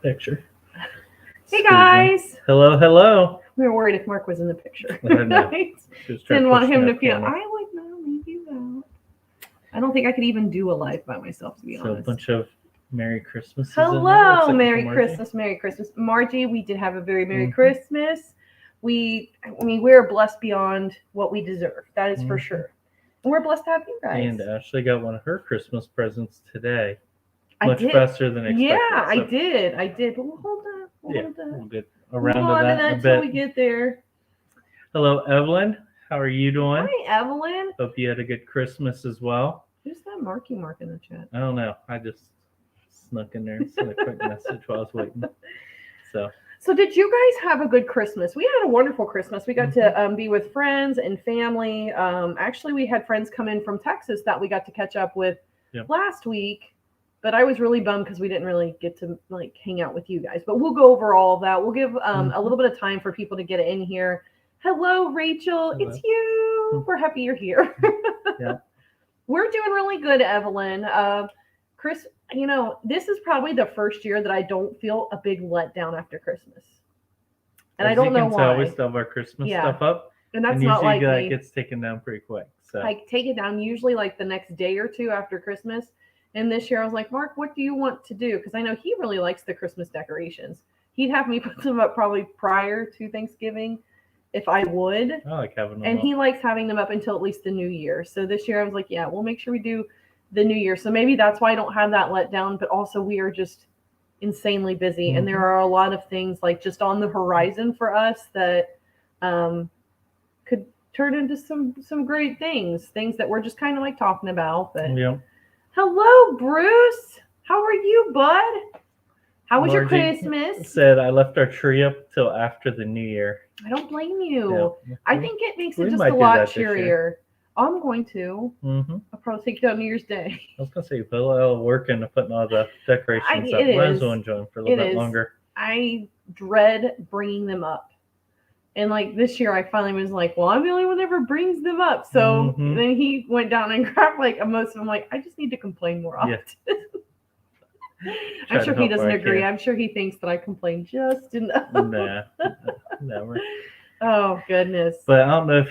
picture. Hey guys! Hello, hello. We were worried if Mark was in the picture. I know. Didn't want him to feel, I would not leave you out. I don't think I could even do a live by myself, to be honest. So a bunch of Merry Christmases. Hello, Merry Christmas, Merry Christmas. Margie, we did have a very Merry Christmas. We're blessed beyond what we deserve. That is for sure. And we're blessed to have you guys. And Ashley got one of her Christmas presents today. Much faster than expected. Yeah, so. I did. But we'll hold on. We'll get around to that in a bit. Until we get there. Hello, Evelyn. How are you doing? Hi, Evelyn. Hope you had a good Christmas as well. Who's that Marky Mark in the chat? I don't know. I just snuck in there and sent a quick message while I was waiting. So did you guys have a good Christmas? We had a wonderful Christmas. We got to be with friends and family. Actually, we had friends come in from Texas that we got to catch up with last week. But I was really bummed because we didn't really get to hang out with you guys. But we'll go over all of that. We'll give a little bit of time for people to get in here. Hello, Rachel. Hello. It's you. We're happy you're here. Yeah. We're doing really good, Evelyn. Chris, this is probably the first year that I don't feel a big letdown after Christmas. And I don't know why. We still have our Christmas stuff up. And that's not like me. It gets taken down pretty quick. So I take it down usually the next day or two after Christmas. And this year I was like, Mark, what do you want to do? Because I know he really likes the Christmas decorations. He'd have me put them up probably prior to Thanksgiving if I would. I like having them and up. He likes having them up until at least the new year. So this year I was like, yeah, we'll make sure we do the new year. So maybe that's why I don't have that letdown. But also we are just insanely busy. And there are a lot of things just on the horizon for us that could turn into some great things that we're just kind of talking about. But hello, Bruce. How are you, bud? How was your Christmas? Said I left our tree up till after the new year. I don't blame you. Yeah. I think it makes it just a lot cheerier. I'm going to. I'll probably take it out New Year's Day. I was going to say, you put a lot of work into putting all the decorations up. Might as well enjoy them for a little bit longer. I dread bringing them up. And this year I finally was like, well, I'm the only one that ever brings them up. So then he went down and grabbed most of them. I just need to complain more often. Yeah. I'm sure he doesn't agree. I'm sure he thinks that I complain just enough. Nah, never. Oh, goodness. But I don't know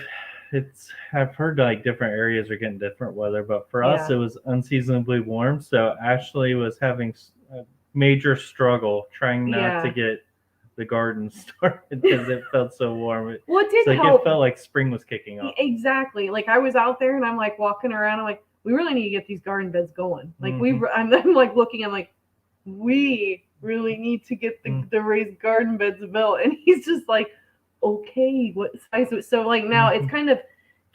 if I've heard different areas are getting different weather. But for us, it was unseasonably warm. So Ashley was having a major struggle trying not to get the garden started because it felt so warm. Well, it did help. It felt like spring was kicking off. Exactly. I was out there and I'm walking around. I'm like, we really need to get these garden beds going. I'm looking. I'm like, we really need to get the raised garden beds built. And he's just like, okay, what size? So now it's kind of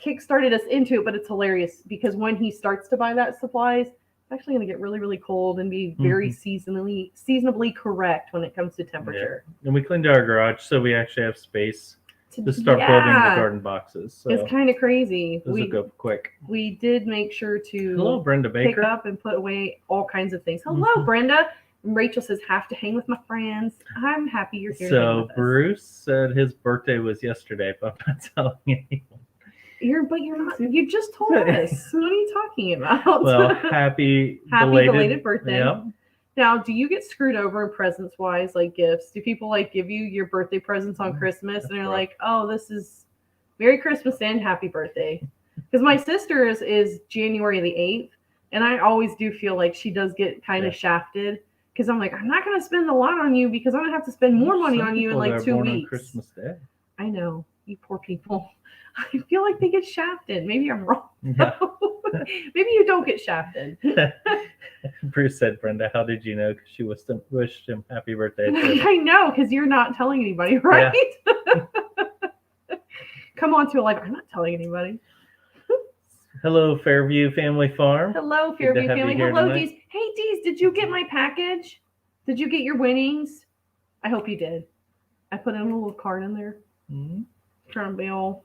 kickstarted us into it, but it's hilarious because when he starts to buy that supplies, it's actually going to get really, really cold and be very seasonably correct when it comes to temperature. Yeah. And we cleaned out our garage, so we actually have space to start building the garden boxes. So it's kind of crazy. This will go quick. We did make sure to Hello, Brenda Baker. Pick up and put away all kinds of things. Hello, Brenda. And Rachel says, have to hang with my friends. I'm happy you're here. So Bruce said his birthday was yesterday, but I'm not telling anyone. But you're not. You just told us. What are you talking about? Well, happy belated birthday. Yep. Now, do you get screwed over in presents wise, gifts? Do people give you your birthday presents on Christmas and they're like, oh, this is Merry Christmas and Happy Birthday? Because my sister is January the 8th, and I always do feel like she does get kind of shafted. Because I'm like, I'm not going to spend a lot on you because I'm going to have to spend more money on you in 2 weeks. On Christmas Day. I know. You poor people. I feel like they get shafted. Maybe I'm wrong. Yeah. Maybe you don't get shafted. Bruce said, Brenda, how did you know? Because she wished him happy birthday. I know, because you're not telling anybody, right? Yeah. Come on to I'm not telling anybody. Hello, Fairview Family Farm. Hello, Fairview Family. Hello, Dees. Hey, Dees, did you get my package? Did you get your winnings? I hope you did. I put in a little card in there. Trying to be all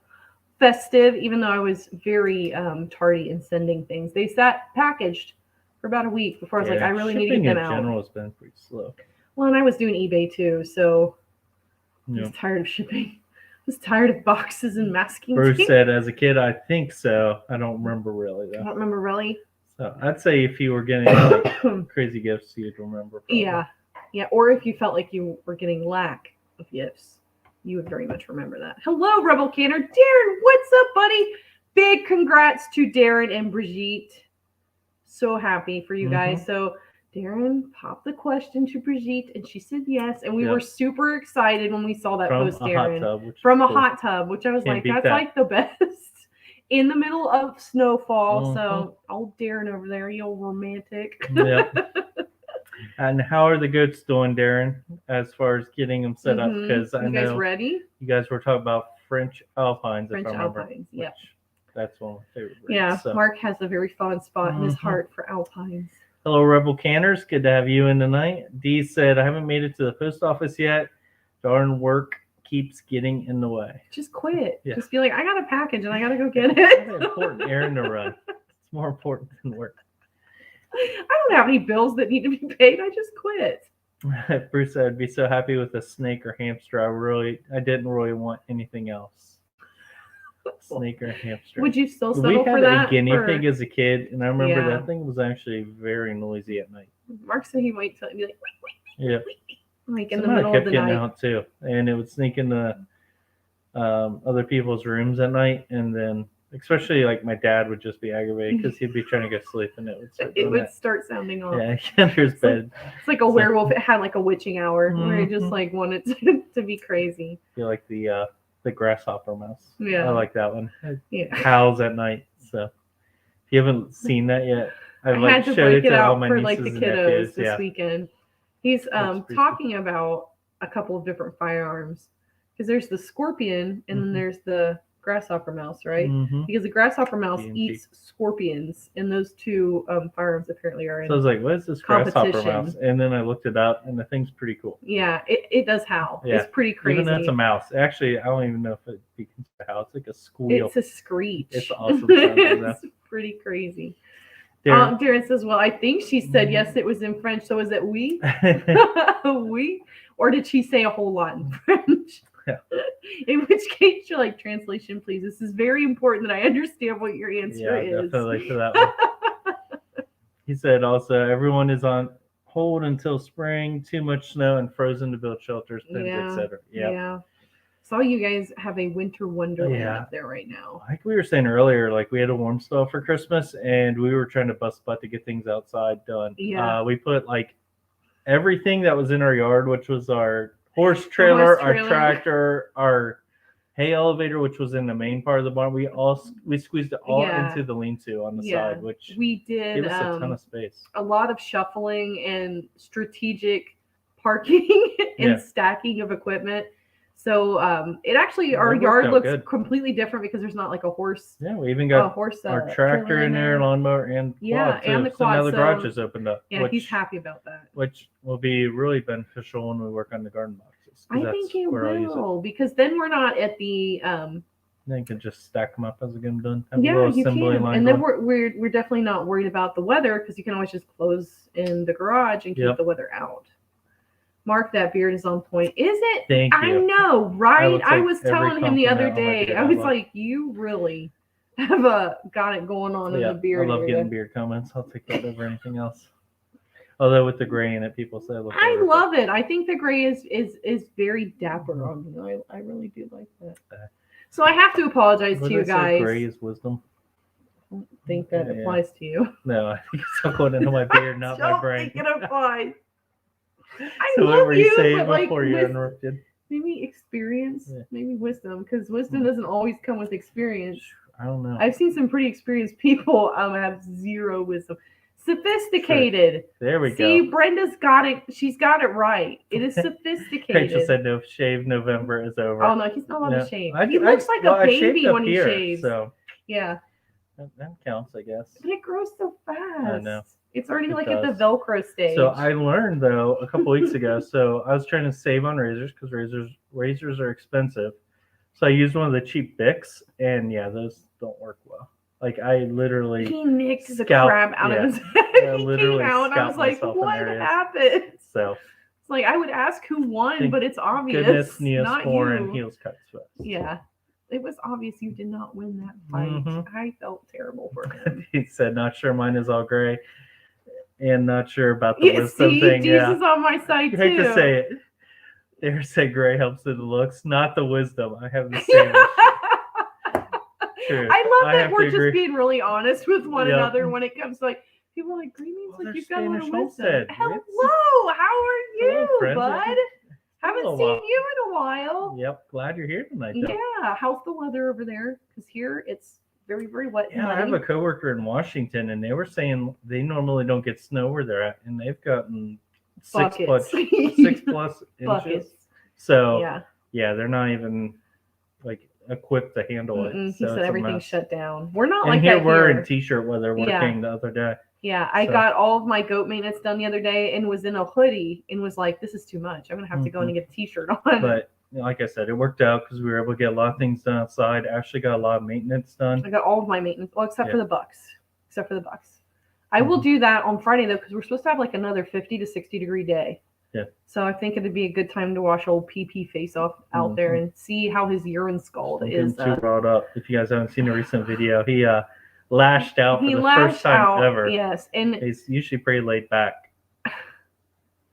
festive, even though I was very tardy in sending things. They sat packaged for about a week before I was I really need to get them out. Shipping in general has been pretty slow. Well, and I was doing eBay too, so I was tired of shipping. I was tired of boxes and masking Bruce tape. said, as a kid, I think so. I don't remember really, though. I don't remember really? So I'd say if you were getting crazy gifts, you'd remember. Probably. Yeah. Yeah, or if you felt like you were getting lack of gifts, you would very much remember that. Hello, Rebel Canner. Darren, what's up, buddy? Big congrats to Darren and Brigitte. So happy for you guys. So Darren popped the question to Brigitte, and she said yes. And we were super excited when we saw that post, Darren. From a hot tub, which I was like, that's like the best. In the middle of snowfall. So, old Darren over there, you old romantic. Yep. And how are the goats doing, Darren, as far as getting them set up? Because I know ready? You guys were talking about French Alpines, French if I remember. Alpines, yep. That's one of my favorite breeds. Yeah, so. Mark has a very fond spot in his heart for Alpines. Hello, Rebel Canners. Good to have you in tonight. Dee said, I haven't made it to the post office yet. Darn work keeps getting in the way. Just quit. Yeah. Just be like, I got a package and I got to go get it. It's an important errand to run. It's more important than work. I don't have any bills that need to be paid. I just quit. Bruce said, I'd be so happy with a snake or hamster. I didn't really want anything else. Snake or hamster. Would you still settle for that? We had a guinea pig as a kid, and I remember that thing was actually very noisy at night. Mark said he might be like, yeah, like in the middle of the night. Out too, and it would sneak into other people's rooms at night, and then especially like my dad would just be aggravated because he'd be trying to go to sleep, and it would start sounding off. Yeah, under his bed. It's like a werewolf. It had like a witching hour where it just like wanted to be crazy. You like the grasshopper mouse. Yeah. I like that one. It howls at night. So if you haven't seen that yet, I had to break it out for like the kiddos nephews this weekend. He's talking about a couple of different firearms because there's the scorpion and then there's the grasshopper mouse, right? Because the grasshopper mouse eats scorpions, and those two firearms apparently are in. So I was like, what is this grasshopper mouse? And then I looked it up, and the thing's pretty cool. Yeah, it does howl. Yeah. It's pretty crazy. Even though it's a mouse. Actually, I don't even know if it'd be considered a howl. It's like a squeal. It's a screech. It's awesome. It's pretty crazy. Darren says, well, I think she said yes, it was in French. So is it oui? Oui? Or did she say a whole lot in French? Yeah. In which case, you're like, translation, please. This is very important that I understand what your answer is. Yeah, definitely to that one. He said also, everyone is on hold until spring. Too much snow and frozen to build shelters, pens, etc. Yeah. Saw you guys have a winter wonderland up there right now. Like we were saying earlier, like we had a warm spell for Christmas, and we were trying to bust butt to get things outside done. Yeah. We put like everything that was in our yard, which was our horse trailer, our tractor, our hay elevator, which was in the main part of the barn. We squeezed it all into the lean-to on the side, which we did gave us a ton of space. A lot of shuffling and strategic parking and stacking of equipment. So it actually our yard looks completely different because there's not like a horse. Yeah, we even got our tractor in there, lawnmower, and quad too. And the quad. So now the garage is opened up. Yeah, he's happy about that. Which will be really beneficial when we work on the garden boxes. I think it will because then we're not at the. Then you can just stack them up as we get them done. You can, and then we're definitely not worried about the weather because you can always just close in the garage and keep the weather out. Mark, that beard is on point. Is it? Thank you. I know, right? I was telling him the other day. I was like, you really have got it going on in the beard. I love getting beard comments. I'll take that over anything else. Although with the gray in it, people say I love it. I think the gray is very dapper on me. I really do like that. So I have to apologize to you guys. Gray is wisdom. I don't think that applies to you. No, I think it's all going into my beard, not my brain. I don't think it applies. So what were you saying before you interrupted? Maybe experience, maybe wisdom, because wisdom doesn't always come with experience. I don't know. I've seen some pretty experienced people have zero wisdom. Sophisticated. There we go. See, Brenda's got it. She's got it right. It is sophisticated. Rachel said no shave November is over. Oh no, he's not allowed to shave. He looks like a baby when he shaves. So yeah. That counts, I guess. But it grows so fast. I know. It's already at the Velcro stage. So I learned though a couple weeks ago. So I was trying to save on razors because razors are expensive. So I used one of the cheap Bics, and those don't work well. Like I literally he nicked the crap out of his head. He came out, and I was like, "What happened?" So it's like I would ask who won, but it's obvious. Goodness, Neosporin heels cut sweat. Yeah. It was obvious you did not win that fight. I felt terrible for him. He said, "Not sure mine is all gray." and not sure about the wisdom thing. Jesus is on my side I too. hate to say it. They say gray helps with the looks, not the wisdom. I have the same issue. True. I love that we're just being really honest with one Yep. another when it comes to like people are like green means like you've got a little wisdom. Homestead. Hello, how are you, Hello, bud? Haven't seen you in a while. Yep, glad you're here tonight. Though. Yeah, how's the weather over there? Because here it's very, very wet. Yeah, I have a coworker in Washington, and they were saying they normally don't get snow where they're at, and they've gotten 6+ inches. Buckets. So yeah, they're not even like equipped to handle it. He said everything's shut down. We're not like here that we're here. in t-shirt weather working the other day. Yeah, I got all of my goat maintenance done the other day and was in a hoodie and was like, this is too much. I'm going to have to go in and get a t-shirt on. But like I said, it worked out because we were able to get a lot of things done outside. Ashley got a lot of maintenance done. I got all of my maintenance, well, except for the bucks. I will do that on Friday, though, because we're supposed to have like another 50 to 60 degree day. Yeah. So I think it'd be a good time to wash old PP face off out there and see how his urine scald is. Too brought up. If you guys haven't seen a recent video, he lashed out for the first time ever. Yes, and he's usually pretty laid back.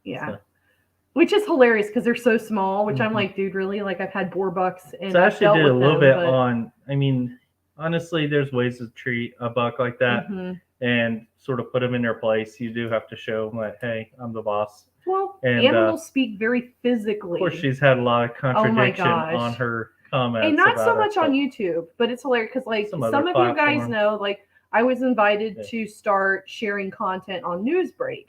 Yeah, so. Which is hilarious because they're so small. Which I'm like, dude, really? Like I've had boar bucks, and so I actually did a little bit on. I mean, honestly, there's ways to treat a buck like that and sort of put them in their place. You do have to show them that, hey, I'm the boss. Well, and, animals speak very physically. Of course, she's had a lot of contradiction on her comments. And not so much on YouTube, but it's hilarious because like some of you guys know, like I was invited to start sharing content on Newsbreak.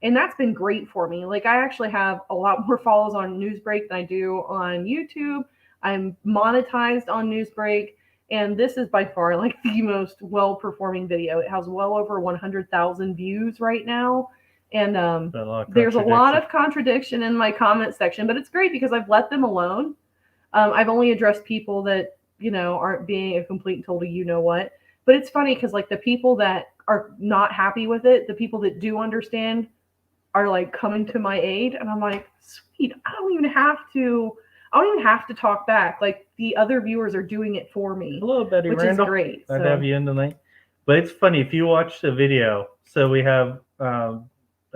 And that's been great for me. Like I actually have a lot more follows on Newsbreak than I do on YouTube. I'm monetized on Newsbreak. And this is by far like the most well-performing video. It has well over 100,000 views right now. And there's a lot of contradiction in my comment section, but it's great because I've let them alone. I've only addressed people that, you know, aren't being a complete and total you-know-what. But it's funny because like the people that are not happy with it, the people that do understand are like coming to my aid. And I'm like, sweet, I don't even have to talk back. Like the other viewers are doing it for me. Hello, Betty Randall. Is great. I'd have you in tonight. But it's funny, if you watch the video, so we have,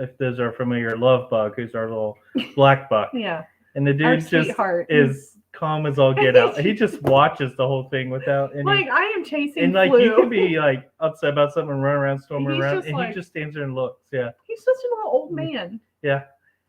if those are familiar, Love Bug, who's our little black buck. Yeah. And the dude just is calm as all get out. He just watches the whole thing without any. Like I am chasing. And like flu. you can be like upset about something and run around, storming around, and like, he just stands there and looks. Yeah. He's such a little old man. Yeah.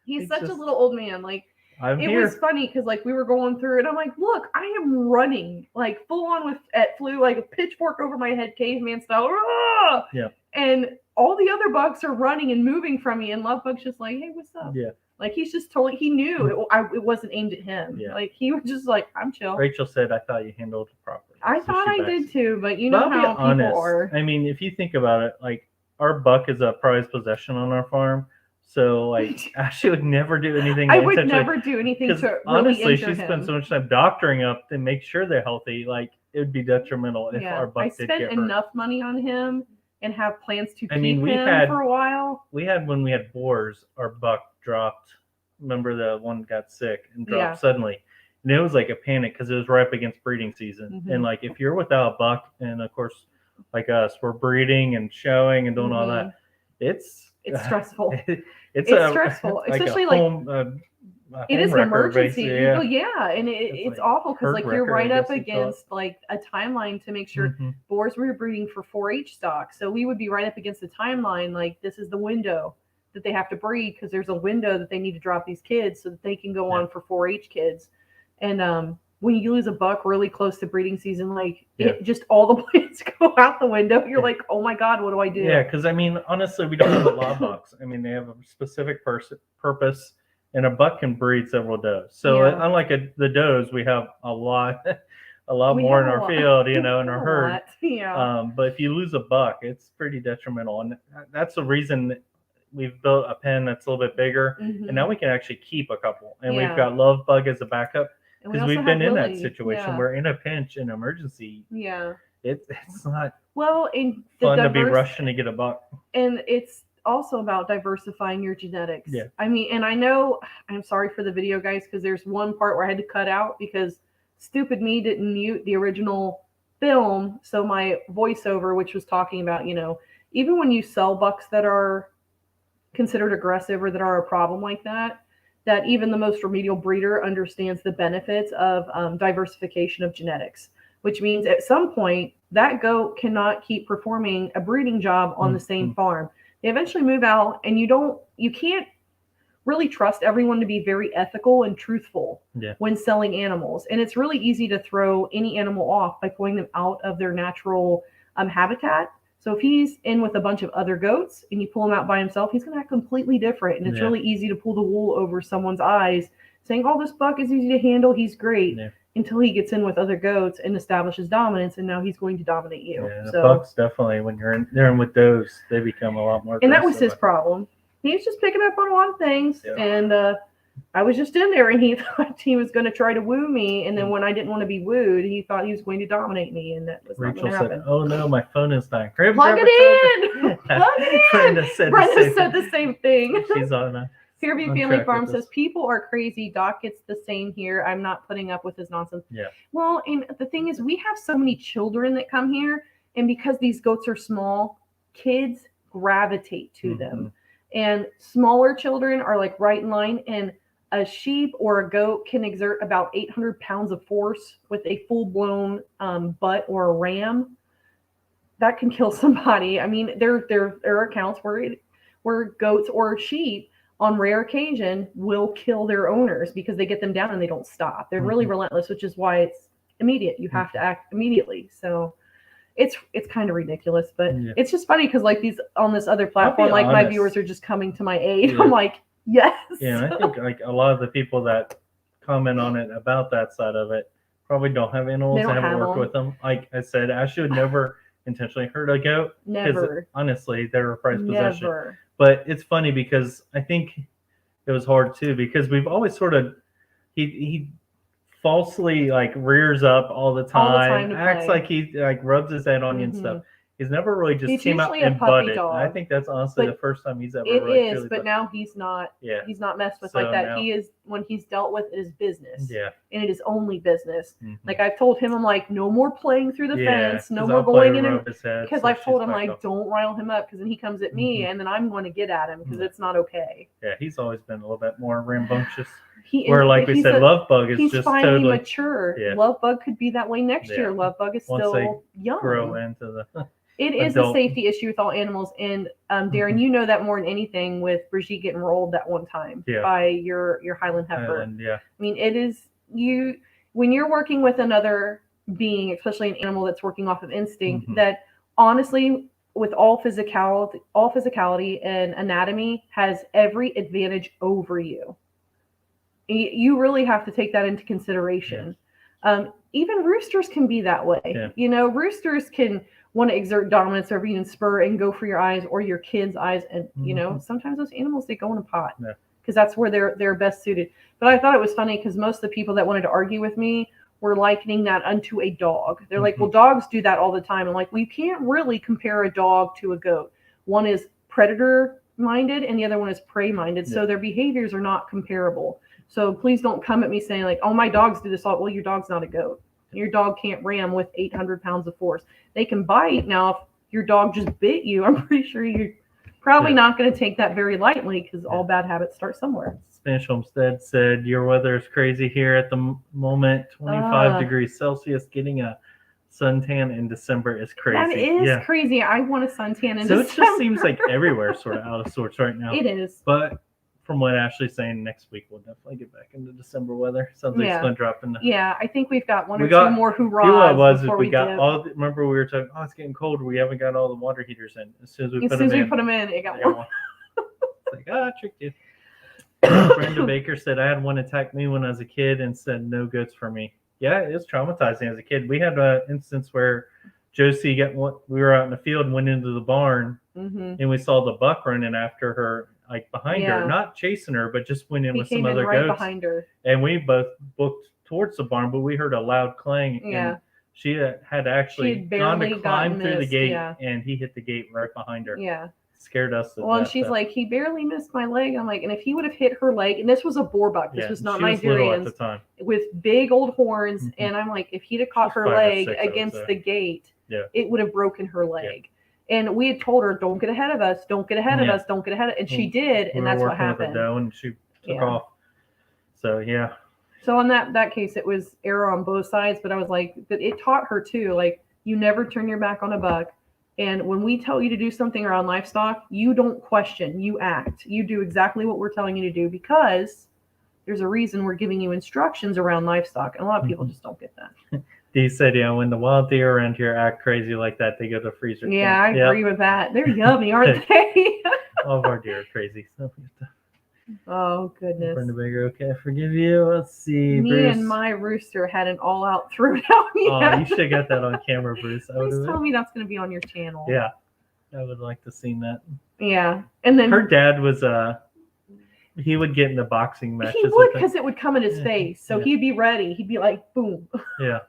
He's such a little old man. Like I'm it here. was funny because like we were going through it. I'm like, look, I am running like full on at flu, like a pitchfork over my head, caveman style. Ah! Yeah. And all the other bugs are running and moving from me, and Love Bug's just like, hey, what's up? Yeah. Like he's just totally. He knew it wasn't aimed at him. Yeah. Like he was just like, I'm chill. Rachel said, I thought you handled it properly. I thought I did too, but you know how people are. I mean, if you think about it, like our buck is a prized possession on our farm. So like Ashley would never do anything. I would never do anything to really honestly, injure she spends so much time doctoring up to make sure they're healthy. Like it would be detrimental if our buck did get hurt. I spent enough money on him and have plans to keep him for a while. We had when we had boars, our buck dropped. Remember the one got sick and dropped suddenly. And it was like a panic because it was right up against breeding season. And like if you're without a buck, and of course, like us, we're breeding and showing and doing all that. It's stressful. It's stressful, especially like it is an emergency. Yeah. And it's awful because like you're right up against like a timeline to make sure boars were breeding for 4-H stock. So we would be right up against the timeline. Like this is the window that they have to breed because there's a window that they need to drop these kids so that they can go on for 4-H kids. And when you lose a buck really close to breeding season, like it just all the plans go out the window. You're like, oh my God, what do I do? Yeah, because I mean, honestly, we don't have a lot of bucks. I mean, they have a specific purpose, and a buck can breed several does. So unlike the does, we have a lot more in our field, you know, in our herd. But if you lose a buck, it's pretty detrimental, and that's the reason we've built a pen that's a little bit bigger, and now we can actually keep a couple, and we've got Love Bug as a backup because we've been in that situation. We're in a pinch, an emergency. Yeah, it's not fun to be rushing to get a buck, and it's also about diversifying your genetics. Yeah, I mean, and I know I'm sorry for the video guys because there's one part where I had to cut out because stupid me didn't mute the original film, so my voiceover, which was talking about, you know, even when you sell bucks that are considered aggressive or that are a problem like that, that even the most remedial breeder understands the benefits of diversification of genetics, which means at some point that goat cannot keep performing a breeding job on the same farm. They eventually move out, and you can't really trust everyone to be very ethical and truthful when selling animals. And it's really easy to throw any animal off by pulling them out of their natural habitat. So if he's in with a bunch of other goats and you pull him out by himself, he's going to act completely different. And it's really easy to pull the wool over someone's eyes saying, oh, this buck is easy to handle, he's great, until he gets in with other goats and establishes dominance, and now he's going to dominate you. Yeah, the bucks definitely, when you're in with those, they become a lot more aggressive. And that was his problem. He was just picking up on a lot of things, and I was just in there, and he thought he was going to try to woo me, and then when I didn't want to be wooed, he thought he was going to dominate me, and that was not going to happen. Said, oh no, my phone is dying. Plug it in! Plug it in! Brenda said the same thing. She's on Fairview Family Farm says, people are crazy. Doc gets the same here. I'm not putting up with his nonsense. Yeah. Well, and the thing is, we have so many children that come here, and because these goats are small, kids gravitate to them. And smaller children are like right in line, and a sheep or a goat can exert about 800 pounds of force with a full-blown butt, or a ram. That can kill somebody. I mean, there are accounts where goats or sheep, on rare occasion, will kill their owners because they get them down and they don't stop. They're really relentless, which is why it's immediate. You have to act immediately. So it's kind of ridiculous, but it's just funny because like these on this other platform, like my viewers are just coming to my aid. I'm like, yes. Yeah, and I think like a lot of the people that comment on it about that side of it probably don't have animals and haven't worked with them. Like I said, Ashley would never intentionally hurt a goat. Never. Honestly, they're a prized possession. But it's funny because I think it was hard too, because we've always sort of he falsely like rears up all the time acts like he like rubs his head on you and stuff. He's never really just came out and butted. I think that's honestly the first time he's ever. But now he's not. Yeah. He's not messed with like that. Now, he is, when he's dealt with, it is business. Yeah. And it is only business. Like I've told him, I'm like, no more playing through the fence, no more going in, because I've told him like, don't rile him up, because then he comes at me and then I'm going to get at him because it's not okay. Yeah, he's always been a little bit more rambunctious. Where, like we said, Love Bug is just finally totally mature. Yeah. Love Bug could be that way next year. Love Bug is still young. Grow into the. It is a safety issue with all animals, and Darren, you know that more than anything with Brigitte getting rolled that one time by your Highland heifer. I mean, it is when you're working with another being, especially an animal that's working off of instinct, that honestly, with all physicality and anatomy, has every advantage over you. You really have to take that into consideration. Even roosters can be that way. Yeah. You know, roosters can want to exert dominance over you and spur and go for your eyes or your kid's eyes. And, you know, sometimes those animals, they go in a pot because that's where they're best suited. But I thought it was funny because most of the people that wanted to argue with me were likening that unto a dog. They're like, well, dogs do that all the time. And like, we can't really compare a dog to a goat. One is predator minded and the other one is prey minded. So their behaviors are not comparable. So please don't come at me saying like, oh, my dogs do this all. Well, your dog's not a goat. Your dog can't ram with 800 pounds of force. They can bite. Now, if your dog just bit you, I'm pretty sure you're probably not going to take that very lightly because all bad habits start somewhere. Spanish Homestead said, your weather is crazy here at the moment. 25 degrees Celsius. Getting a suntan in December is crazy. That is crazy. I want a suntan in December. So it just seems like everywhere sort of out of sorts right now. It is. But from what Ashley's saying, next week we'll definitely get back into December weather. Sounds like it's going to drop in. I think we've got one or two more hoorahs. Remember we were talking, it's getting cold. We haven't got all the water heaters in. As soon as we put them in, it got warm. It's like, I tricked you. Brenda Baker said, I had one attack me when I was a kid and said, no goods for me. Yeah, it was traumatizing as a kid. We had an instance where Josie we were out in the field and went into the barn and we saw the buck running after her, like behind her, not chasing her, but just went in with some other goats behind her. And we both booked towards the barn, but we heard a loud clang. And she had actually gone to climb through the gate and he hit the gate right behind her. Yeah. Scared us to death. And she's like, he barely missed my leg. I'm like, and if he would have hit her leg, and this was a boar buck, this was not Nigerians, at the time, with big old horns, and I'm like, if he'd have caught her leg against the gate, it would have broken her leg. And we had told her, don't get ahead of us, don't get ahead of us, don't get ahead. And she did, and that's what happened. With the dough and she took off. So, yeah. So in that case, it was error on both sides, but I was like, but it taught her too, like, you never turn your back on a buck. And when we tell you to do something around livestock, you don't question, you act. You do exactly what we're telling you to do because there's a reason we're giving you instructions around livestock. And a lot of people just don't get that. He said, when the wild deer around here act crazy like that, they go to the freezer. Yeah, I agree with that. They're yummy, aren't they? All of our deer are crazy. So oh, goodness. Brenda Baker, okay, I forgive you. Let's see. Me Bruce. and my rooster had an all-out throwdown. Oh, you should have got that on camera, Bruce. Please tell me that's going to be on your channel. Yeah, I would like to see that. Yeah, and then her dad was he would get in the boxing matches. He would because it would come in his face, so he'd be ready. He'd be like, boom. Yeah.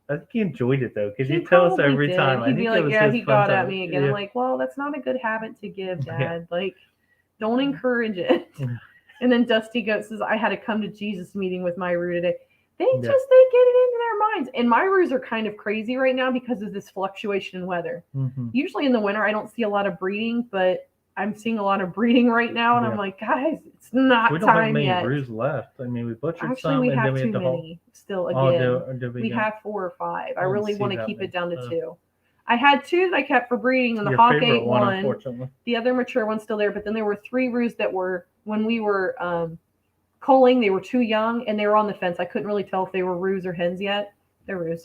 I think he enjoyed it though, because he'd tell us every time. He'd be like, "Yeah, he got at me again." I'm like, "Well, that's not a good habit to give, Dad. Yeah. Like, don't encourage it." Yeah. And then Dusty Goat says, "I had a come to Jesus meeting with my roux today." They get it into their minds, and my roux are kind of crazy right now because of this fluctuation in weather. Mm-hmm. Usually in the winter, I don't see a lot of breeding, but I'm seeing a lot of breeding right now, and I'm like, guys, it's not time yet. We don't have many roux left. I mean, we butchered Actually, some, we and have then we too had the many still again. We have 4 or 5. I really want to keep it down to 2. I had 2 that I kept for breeding, and the hawk ate one. The other mature one's still there, but then there were 3 roux that were, when we were culling, they were too young, and they were on the fence. I couldn't really tell if they were roux or hens yet. They're roux.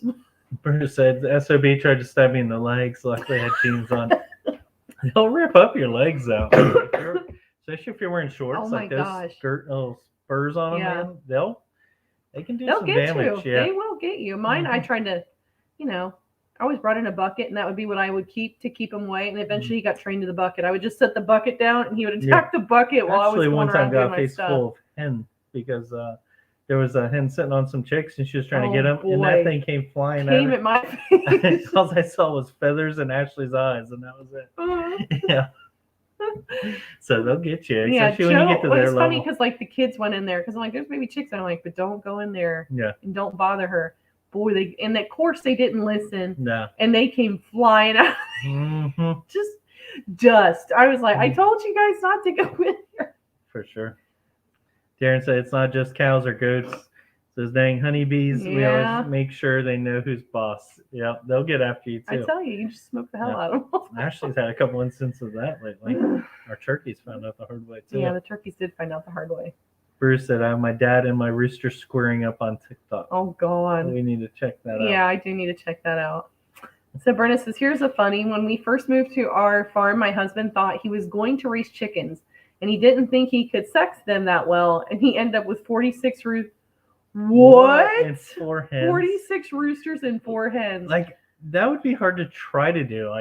Bruce said, the SOB tried to stab me in the legs. Luckily, I had jeans on. They'll rip up your legs out, especially if you're wearing shorts like those spurs on them. Man, they can do some damage. Yeah, they will get you. Mine, I tried to, I always brought in a bucket, and that would be what I would keep him away. And eventually, he got trained to the bucket. I would just set the bucket down, and he would attack the bucket while I was going around doing my stuff. Full of hen because there was a hen sitting on some chicks, and she was trying to get them, and that thing came flying at my face. All I saw was feathers in Ashley's eyes, and that was it. Yeah. So they'll get you, especially when you get to their level. It's funny because the kids went in there because I'm like, there's baby chicks, and I'm like, but don't go in there. Yeah. And don't bother her. Boy, and of course they didn't listen. No. And they came flying out. Mm-hmm. Just dust. I was like, I told you guys not to go in there. For sure. Darren said it's not just cows or goats. Those dang honeybees. Yeah. We always make sure they know who's boss. Yeah, they'll get after you too. I tell you just smoke the hell out of them. Ashley's had a couple instances of that lately. Our turkeys found out the hard way too. Yeah, the turkeys did find out the hard way. Bruce said, I have my dad and my rooster squaring up on TikTok. Oh, God. We need to check that out. Yeah, I do need to check that out. So Brenna says, here's a funny. When we first moved to our farm, my husband thought he was going to raise chickens, and he didn't think he could sex them that well, and he ended up with 46 roosters. What? And 4 hens. 46 roosters and 4 hens. That would be hard to try to do.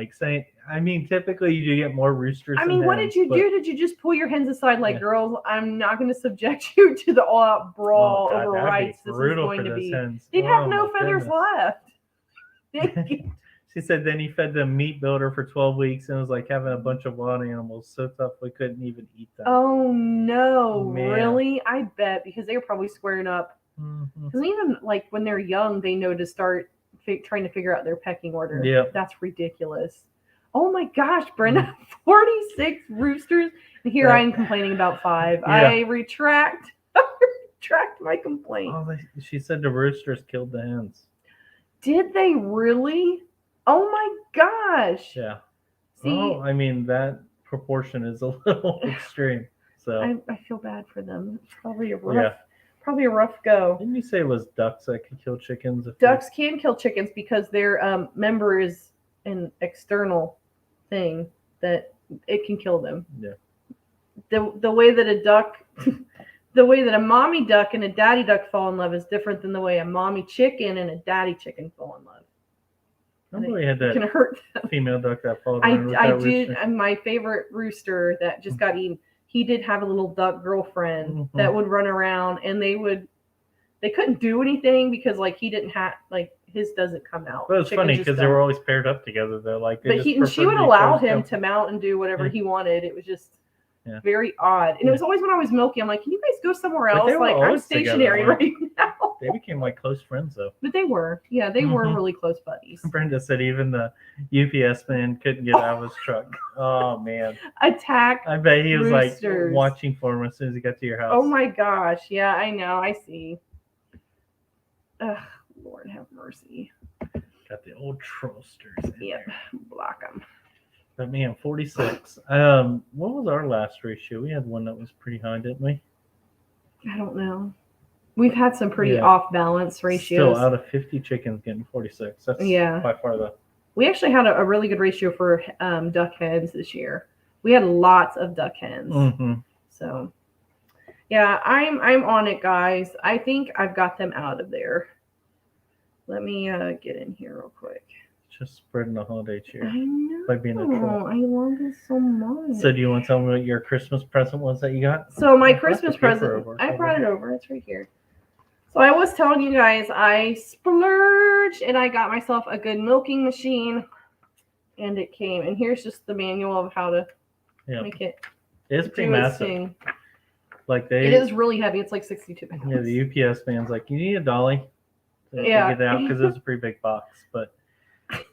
Typically you do get more roosters than hens. What did you do? Did you just pull your hens aside girls, I'm not going to subject you to the all-out brawl over rights. This is going to be. Hens. They'd have no feathers left. She said then he fed them meat builder for 12 weeks and it was like having a bunch of wild animals so tough we couldn't even eat them. Oh, no. Really? I bet because they were probably squaring up. Because even when they're young, they know to start trying to figure out their pecking order. Yeah. That's ridiculous. Oh my gosh, Brenda, 46 roosters. And here I am complaining about 5. Yeah. I retract my complaint. Oh, she said the roosters killed the hens. Did they really? Oh my gosh. Yeah. See, that proportion is a little extreme. So I feel bad for them. It's probably a rough go. Didn't you say it was ducks that could kill chickens? Ducks can kill chickens because their member is an external thing that it can kill them. Yeah. The way that a mommy duck and a daddy duck fall in love is different than the way a mommy chicken and a daddy chicken fall in love. I really had that can hurt them. Female duck that followed. I did, and my favorite rooster that just got eaten. He did have a little duck girlfriend that would run around, and they couldn't do anything because he didn't have his doesn't come out. Well, it's funny because they were always paired up together though. But she would allow him to mount and do whatever he wanted. It was just very odd, and it was always when I was milking. I'm like, can you guys go somewhere else? I'm stationary right now. They became like close friends though. But they were. Yeah, they were really close buddies. Brenda said even the UPS man couldn't get out of his truck. Oh man. Attack. I bet he was roosters. like watching for him as soon as he got to your house. Oh my gosh. Yeah, I know. I see. Ugh, Lord have mercy. Got the old trollsters in Yep. there. Block them. But man, 46. What was our last ratio? We had one that was pretty high, didn't we? I don't know. We've had some pretty off balance ratios. Still out of 50 chickens getting 46. That's by far the. We actually had a really good ratio for duck hens this year. We had lots of duck hens. Mm-hmm. So yeah, I'm on it, guys. I think I've got them out of there. Let me get in here real quick. Just spreading the holiday cheer. I know. By being a troll. I love it so much. So do you want to tell me what your Christmas present was that you got? So my Christmas present, I brought it over. It's right here. So I was telling you guys, I splurged and I got myself a good milking machine, and it came. And here's just the manual of how to make it. It's pretty massive. Like it is really heavy. It's like 62 pounds. Yeah, the UPS man's like, you need a dolly to get it out because it's a pretty big box. But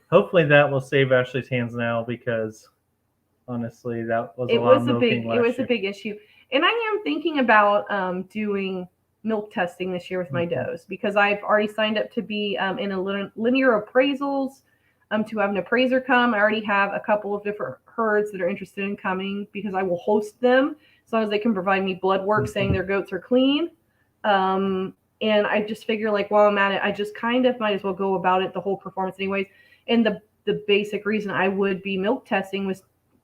hopefully that will save Ashley's hands now because honestly, that was a lot of milking last year. It was a big issue. And I am thinking about doing milk testing this year with my does because I've already signed up to be in a linear appraisals to have an appraiser come. I already have a couple of different herds that are interested in coming because I will host them as long as they can provide me blood work saying their goats are clean. And I just figure like while I'm at it, I just kind of might as well go about it the whole performance anyways. And the basic reason I would be milk testing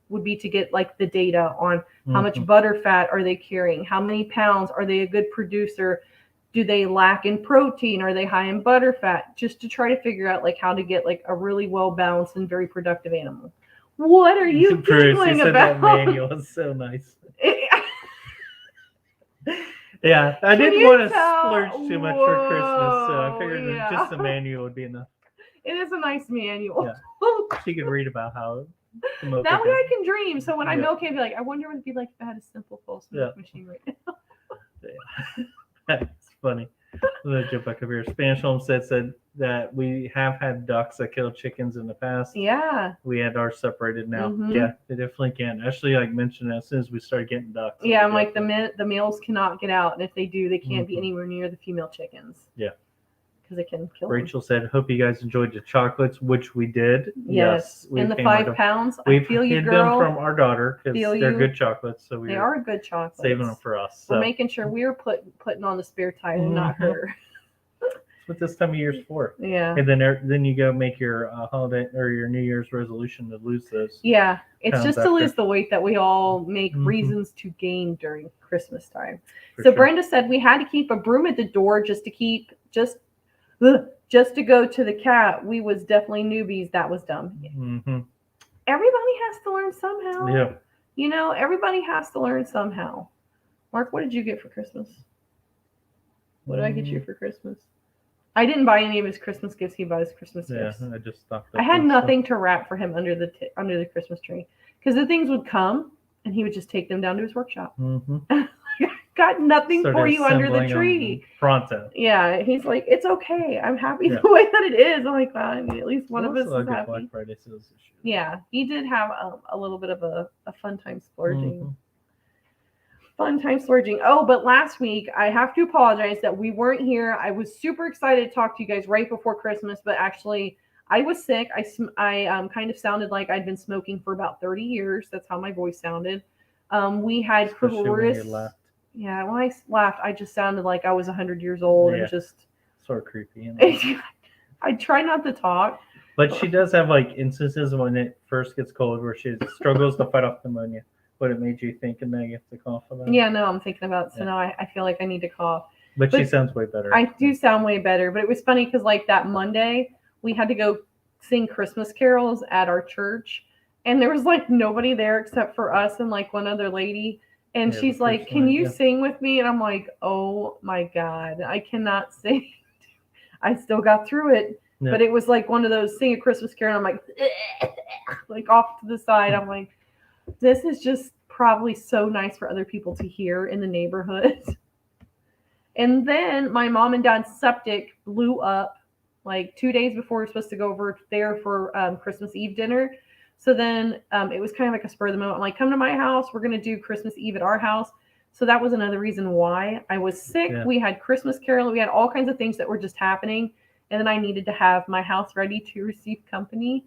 would be to get like the data on how much butter fat are they carrying, how many pounds, are they a good producer, do they lack in protein, are they high in butter fat, just to try to figure out like how to get like a really well balanced and very productive animal. What are you giggling about? That manual is so nice. Yeah, I didn't want to splurge too much for Christmas, so I figured just the manual would be enough. It is a nice manual. Yeah. She could read about how. That way I can dream. So when I milk it, I'd be like, I wonder what it'd be like if I had a simple pulse milk machine right now. That's funny. I'm gonna jump back up here. Spanish Homestead said that we have had ducks that kill chickens in the past. Yeah. We had ours separated now. Yeah, they definitely can. Actually, like mentioned as soon as we started getting ducks. Yeah, I'm like the males cannot get out, and if they do, they can't be anywhere near the female chickens. Yeah. Because it can kill Rachel said, hope you guys enjoyed the chocolates, which we did. Yes. And the 5 pounds. I feel you, girl. Them from our daughter because they're good chocolates. So they are good chocolates. Saving them for us. So. We're making sure we're putting on the spare tire and not her. That's what this time of year is for. Yeah. And then you go make your holiday or your New Year's resolution to lose those. Yeah. It's just to lose the weight that we all make reasons to gain during Christmas time. So Brenda said we had to keep a broom at the door just to go to the cat. We was definitely newbies. That was dumb. Everybody has to learn somehow. Yeah. You know, everybody has to learn somehow. Mark, what did you get for Christmas? What did I get you for Christmas? I didn't buy any of his Christmas gifts. He bought his Christmas gifts. Yeah, I just stocked up. I had nothing to wrap for him under the Christmas tree because the things would come and he would just take them down to his workshop. Got nothing for you under the tree. Pronto. Yeah, he's like, it's okay. I'm happy the way that it is. I'm like, well, I mean, at least one of us is happy. Black Friday sales this year. Yeah, he did have a little bit of a fun time splurging. Fun time splurging. Oh, but last week, I have to apologize that we weren't here. I was super excited to talk to you guys right before Christmas, but actually, I was sick. I kind of sounded like I'd been smoking for about 30 years. That's how my voice sounded. We had Chris. Yeah, when I laughed, I just sounded like I was 100 years old and just sort of creepy. You know? I try not to talk. But she does have like instances when it first gets cold where she struggles to fight off pneumonia. What it made you think, and now you have to cough about it. Yeah, no, I'm thinking about it. So now I feel like I need to cough. But she sounds way better. I do sound way better. But it was funny because like that Monday, we had to go sing Christmas carols at our church. And there was like nobody there except for us and like one other lady. And she's like, can you sing with me? And I'm like, oh my God, I cannot sing. I still got through it. Yeah. But it was like one of those sing a Christmas carol. And I'm like off to the side. I'm like, this is just probably so nice for other people to hear in the neighborhood. And then my mom and dad's septic blew up like 2 days before we were supposed to go over there for Christmas Eve dinner. So then it was kind of like a spur of the moment. I'm like, come to my house. We're going to do Christmas Eve at our house. So that was another reason why I was sick. Yeah. We had Christmas caroling. We had all kinds of things that were just happening. And then I needed to have my house ready to receive company,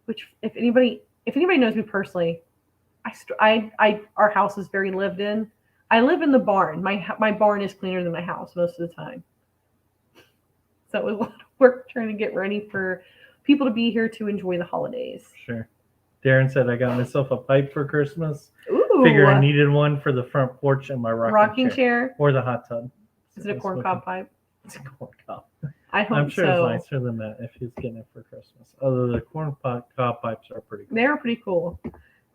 which if anybody knows me personally, our house is very lived in. I live in the barn. My barn is cleaner than my house most of the time. So it was a lot of work trying to get ready for people to be here to enjoy the holidays. Sure. Darren said, I got myself a pipe for Christmas. Ooh. Figure I needed one for the front porch and my rocking chair. Or the hot tub. Is it a corncob pipe? It's a corncob. I hope I'm sure so. it's nicer than that if he's getting it for Christmas. Although the corncob pipes are pretty cool. They're pretty cool.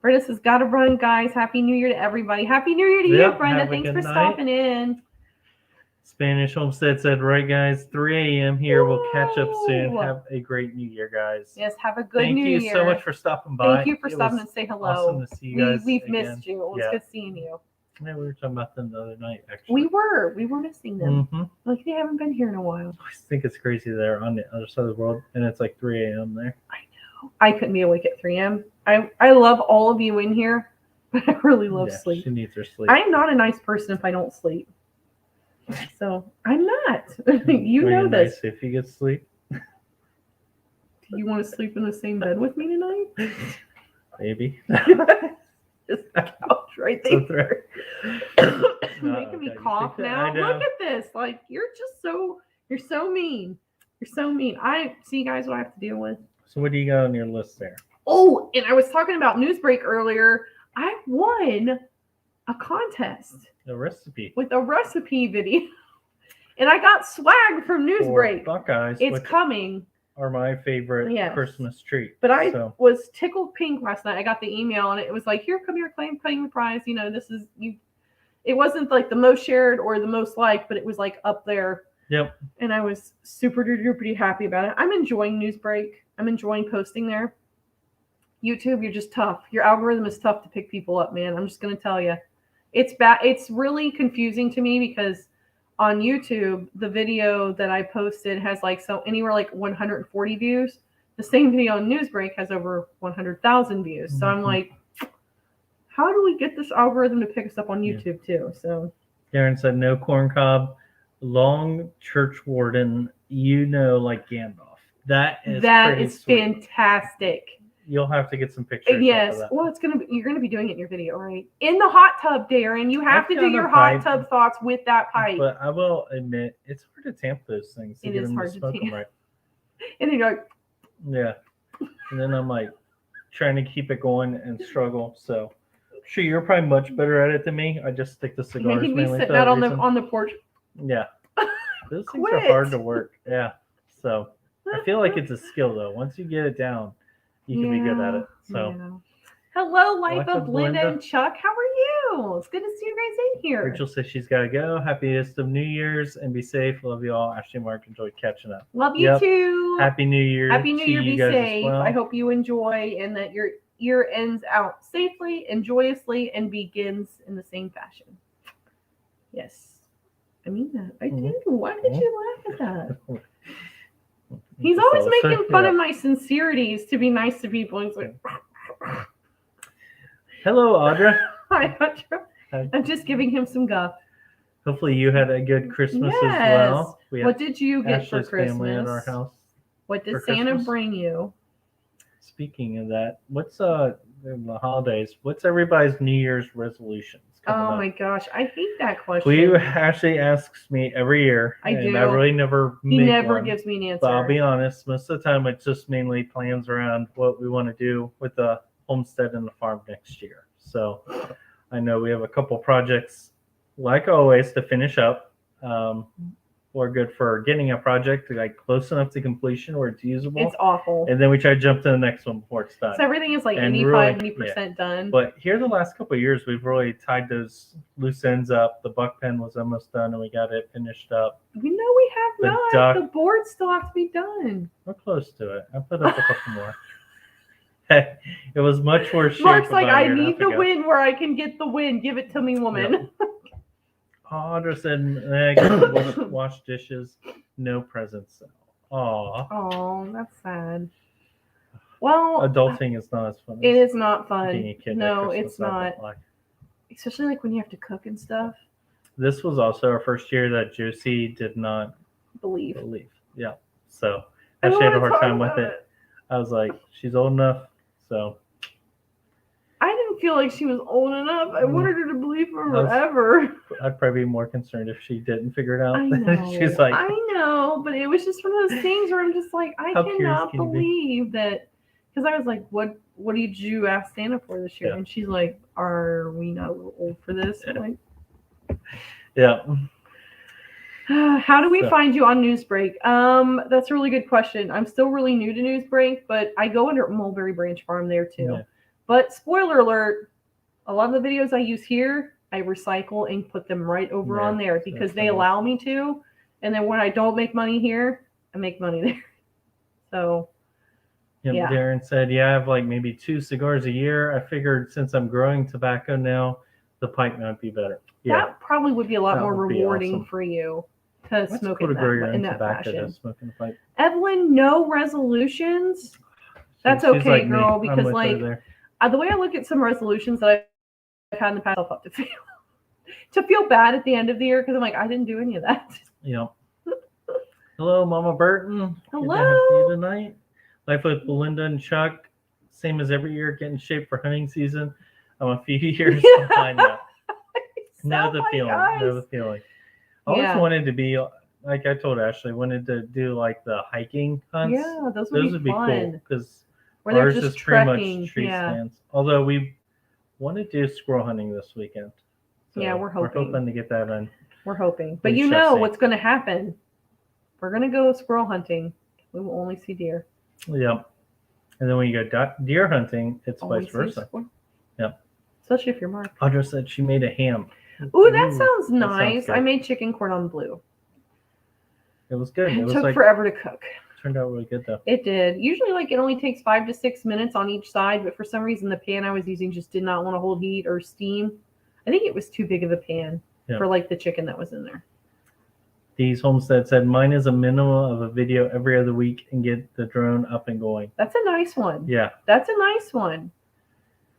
Brenda says, gotta run, guys. Happy New Year to everybody. Happy New Year to you, Brenda. Thanks for stopping in. Spanish Homestead said, right, guys, 3 a.m. here. Whoa. We'll catch up soon. Have a great New Year, guys. Yes, have a good New Year. Thank you so much for stopping by. Thank you for stopping and say hello. Awesome to see you guys. We've missed you. It was good seeing you. Yeah, we were talking about them the other night, actually. We were missing them. Mm-hmm. Like they haven't been here in a while. I think it's crazy they're on the other side of the world, and it's like 3 a.m. there. I know. I couldn't be awake at 3 a.m. I love all of you in here, but I really love sleep. She needs her sleep. I'm not a nice person if I don't sleep. So I'm not. You know this. Nice if you get sleep. Do you want to sleep in the same bed with me tonight? Maybe. Just the couch right there. You're making me cough now. Look at this. Like you're so mean. You're so mean. I see, guys, what I have to deal with. So what do you got on your list there? Oh, and I was talking about Newsbreak earlier. I won a contest. A recipe. With a recipe video. And I got swag from Newsbreak. Buckeyes. It's coming. Are my favorite Christmas treat. But I was tickled pink last night. I got the email and it was like, here, come here, claim the prize. You know, this is you. It wasn't like the most shared or the most liked, but it was like up there. Yep. And I was super duper happy about it. I'm enjoying Newsbreak. I'm enjoying posting there. YouTube, you're just tough. Your algorithm is tough to pick people up, man. I'm just going to tell you. It's bad. It's really confusing to me because on YouTube, the video that I posted has anywhere like 140 views. The same video on Newsbreak has over 100,000 views. So I'm like, how do we get this algorithm to pick us up on YouTube too? So Darren said no corncob, long church warden, like Gandalf. That is fantastic. You'll have to get some pictures. Yes. Well, you're gonna be doing it in your video, right? In the hot tub, Darren. You have to do your hot tub thoughts with that pipe. But I will admit, it's hard to tamp those things to get them to smoke them right. And then you're like, yeah. And then I'm like trying to keep it going and struggle. So sure, you're probably much better at it than me. I just stick to cigars. He'd be sitting out on the porch. Yeah. Those things are hard to work. Yeah. So I feel like it's a skill though. Once you get it down, you can be good at it. So, hello, Life of Linda and Chuck. How are you? It's good to see you guys in here. Rachel says she's got to go. Happiest of New Year's and be safe. Love you all. Ashley, Mark, enjoyed catching up. Love you too. Happy New Year. Happy New Year. Be safe. Well. I hope you enjoy and that your year ends out safely and joyously and begins in the same fashion. Yes, I mean that. I do. Why did you laugh at that? He's always making fun of my sincerities to be nice to people. He's like, hello, Audra. Hi, Audra. I'm just giving him some guff. Hopefully you had a good Christmas as well. What did you get for Christmas? Family at our house. What did Santa bring you? Speaking of that, what's in the holidays? What's everybody's New Year's resolutions? Oh my gosh, I hate that question. Ashley asks me every year. I do. I really never. He never gives me an answer. But I'll be honest. Most of the time, it's just mainly plans around what we want to do with the homestead and the farm next year. So I know we have a couple projects, like always, to finish up. We're good for getting a project like close enough to completion where it's usable. It's awful. And then we try to jump to the next one before it's done. So everything is like 85-90% done. But here the last couple of years, we've really tied those loose ends up. The buck pen was almost done and we got it finished up. You know we have not. The boards still have to be done. We're close to it. I put up a couple more. Hey, it was much worse. Mark's like, I need the win where I can get the win. Give it to me, woman. Yep. Audra said, Meg, wash dishes, no presents. Aw. Oh, that's sad. Well, Adulting is not as fun. It is not fun. Being a kid. No, it's not. Especially like when you have to cook and stuff. This was also our first year that Josie did not believe. Yeah. So I actually had a hard time with it. I was like, she's old enough, so. I didn't feel like she was old enough. I wanted her to believe forever. I'd probably be more concerned if she didn't figure it out. I know. She's like, I know, but it was just one of those things where I'm just like, I cannot believe that. Because I was like, what did you ask Santa for this year? Yeah. And she's like, are we not a little old for this? Yeah. I'm like, yeah. How do we find you on Newsbreak? That's a really good question. I'm still really new to Newsbreak, but I go under Mulberry Branch Farm there too. Yeah. But spoiler alert, a lot of the videos I use here, I recycle and put them right over on there because they allow me to. And then when I don't make money here, I make money there. So, yeah. Darren said, I have like maybe 2 cigars a year. I figured since I'm growing tobacco now, the pipe might be better. Yeah. That probably would be a lot more rewarding for you to smoke in that fashion. Evelyn, no resolutions. That's okay, like girl, because like the way I look at some resolutions that I've had in the past, I'll have to feel bad at the end of the year because I'm like, I didn't do any of that. Yeah. Hello, Mama Burton. Hello. Good to have you tonight. Life with Belinda and Chuck, same as every year, getting in shape for hunting season. I'm a few years behind now. Know the feeling. I always wanted to be, like I told Ashley, wanted to do like the hiking hunts. Yeah, those would be cool because ours is pretty much tree stands. Although we want to do squirrel hunting this weekend. So we're hoping. We're hoping to get that in. We're hoping. But you know what's going to happen. We're going to go squirrel hunting. We will only see deer. Yep. And then when you go deer hunting, it's vice versa. Yep. Especially if you're Mark. Audra said she made a ham. Ooh, that sounds nice. I made chicken cordon bleu. It was good. It took forever to cook. Turned out really good though. It did. Usually it only takes 5 to 6 minutes on each side, but for some reason the pan I was using just did not want to hold heat or steam. I think it was too big of a pan for like the chicken that was in there. These Homestead said mine is a minimum of a video every other week and get the drone up and going. That's a nice one. Yeah. That's a nice one.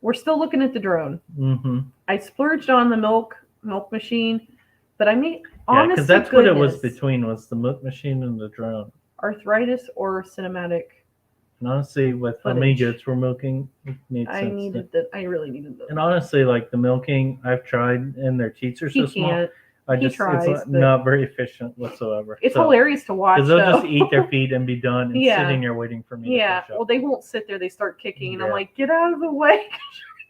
We're still looking at the drone. Mm-hmm. I splurged on the milk machine, but I mean, honestly, because that's what it was between was the milk machine and the drone. Arthritis or cinematic. And honestly, with how many goats we're milking, it made sense. I really needed that. And honestly, like the milking, I've tried, and their teats are so small. It's not very efficient whatsoever. It's hilarious to watch. Because they'll just eat their feet and be done and sitting there waiting for me to finish up. Well, they won't sit there. They start kicking, and I'm like, get out of the way.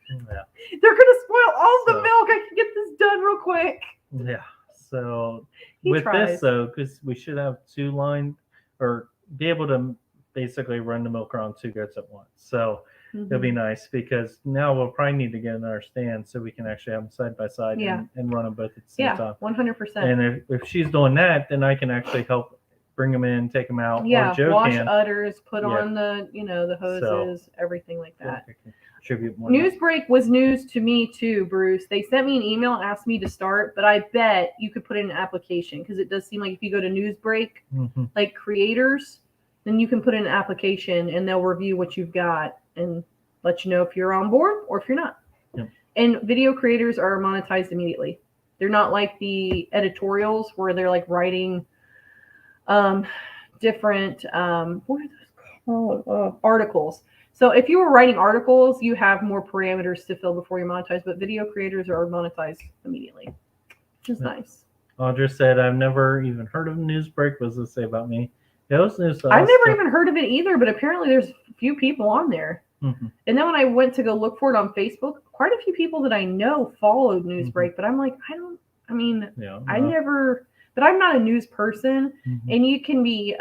They're going to spoil all the milk. I can get this done real quick. Yeah. So with this, though, because we should have 2 lines or be able to basically run the milker on 2 goats at once. So it'll be nice because now we'll probably need to get another stand so we can actually have them side by side and run them both at the same time. 100%. And if she's doing that, then I can actually help bring them in, take them out. Yeah, or Joe wash udders, put on the hoses, everything like that. Newsbreak was news to me too, Bruce. They sent me an email and asked me to start, but I bet you could put in an application because it does seem like if you go to Newsbreak, like creators, then you can put in an application and they'll review what you've got and let you know if you're on board or if you're not. Yep. And video creators are monetized immediately. They're not like the editorials where they're like writing different what are those called? Articles. So if you were writing articles, you have more parameters to fill before you're monetized, but video creators are monetized immediately, which is nice. Audra said, I've never even heard of Newsbreak. What does this say about me? I've never even heard of it either, but apparently there's a few people on there. And then when I went to go look for it on Facebook, quite a few people that I know followed Newsbreak, but I'm like, I never, but I'm not a news person, and you can be,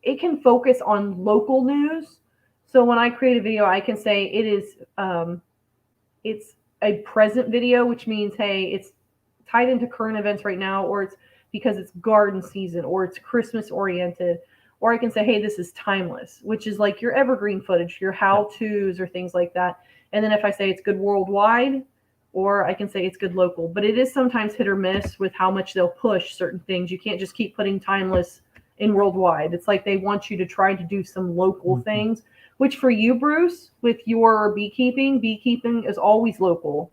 it can focus on local news. So when I create a video, I can say it is, it's a present video, which means, hey, it's tied into current events right now, or it's because it's garden season, or it's Christmas oriented, or I can say, hey, this is timeless, which is like your evergreen footage, your how-tos or things like that. And then if I say it's good worldwide, or I can say it's good local. But it is sometimes hit or miss with how much they'll push certain things. You can't just keep putting timeless in worldwide. It's like they want you to try to do some local things, which for you, Bruce, with your beekeeping is always local.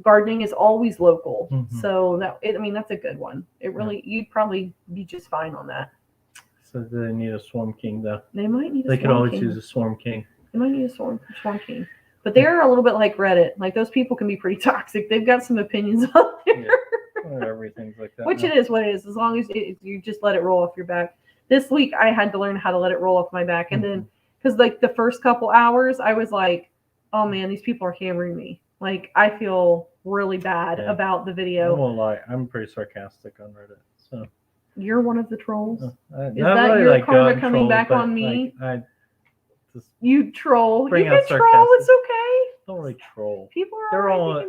Gardening is always local. So that's a good one. It really, you'd probably be just fine on that. So they need a swarm king, though. They might need a They swarm could always king. use a swarm king. They might need a swarm king. But they're a little bit like Reddit. Like those people can be pretty toxic. They've got some opinions on there. Yeah. Everything's like that. Which it is what it is. As long as you just let it roll off your back. This week I had to learn how to let it roll off my back. And then, because like the first couple hours, I was like, oh man, these people are hammering me. Like I feel really bad about the video. I won't lie. I'm pretty sarcastic on Reddit. So you're one of the trolls. Is that really your like karma coming back on me? Like, you troll. You can troll. Sarcasm. It's okay. Don't really troll. People are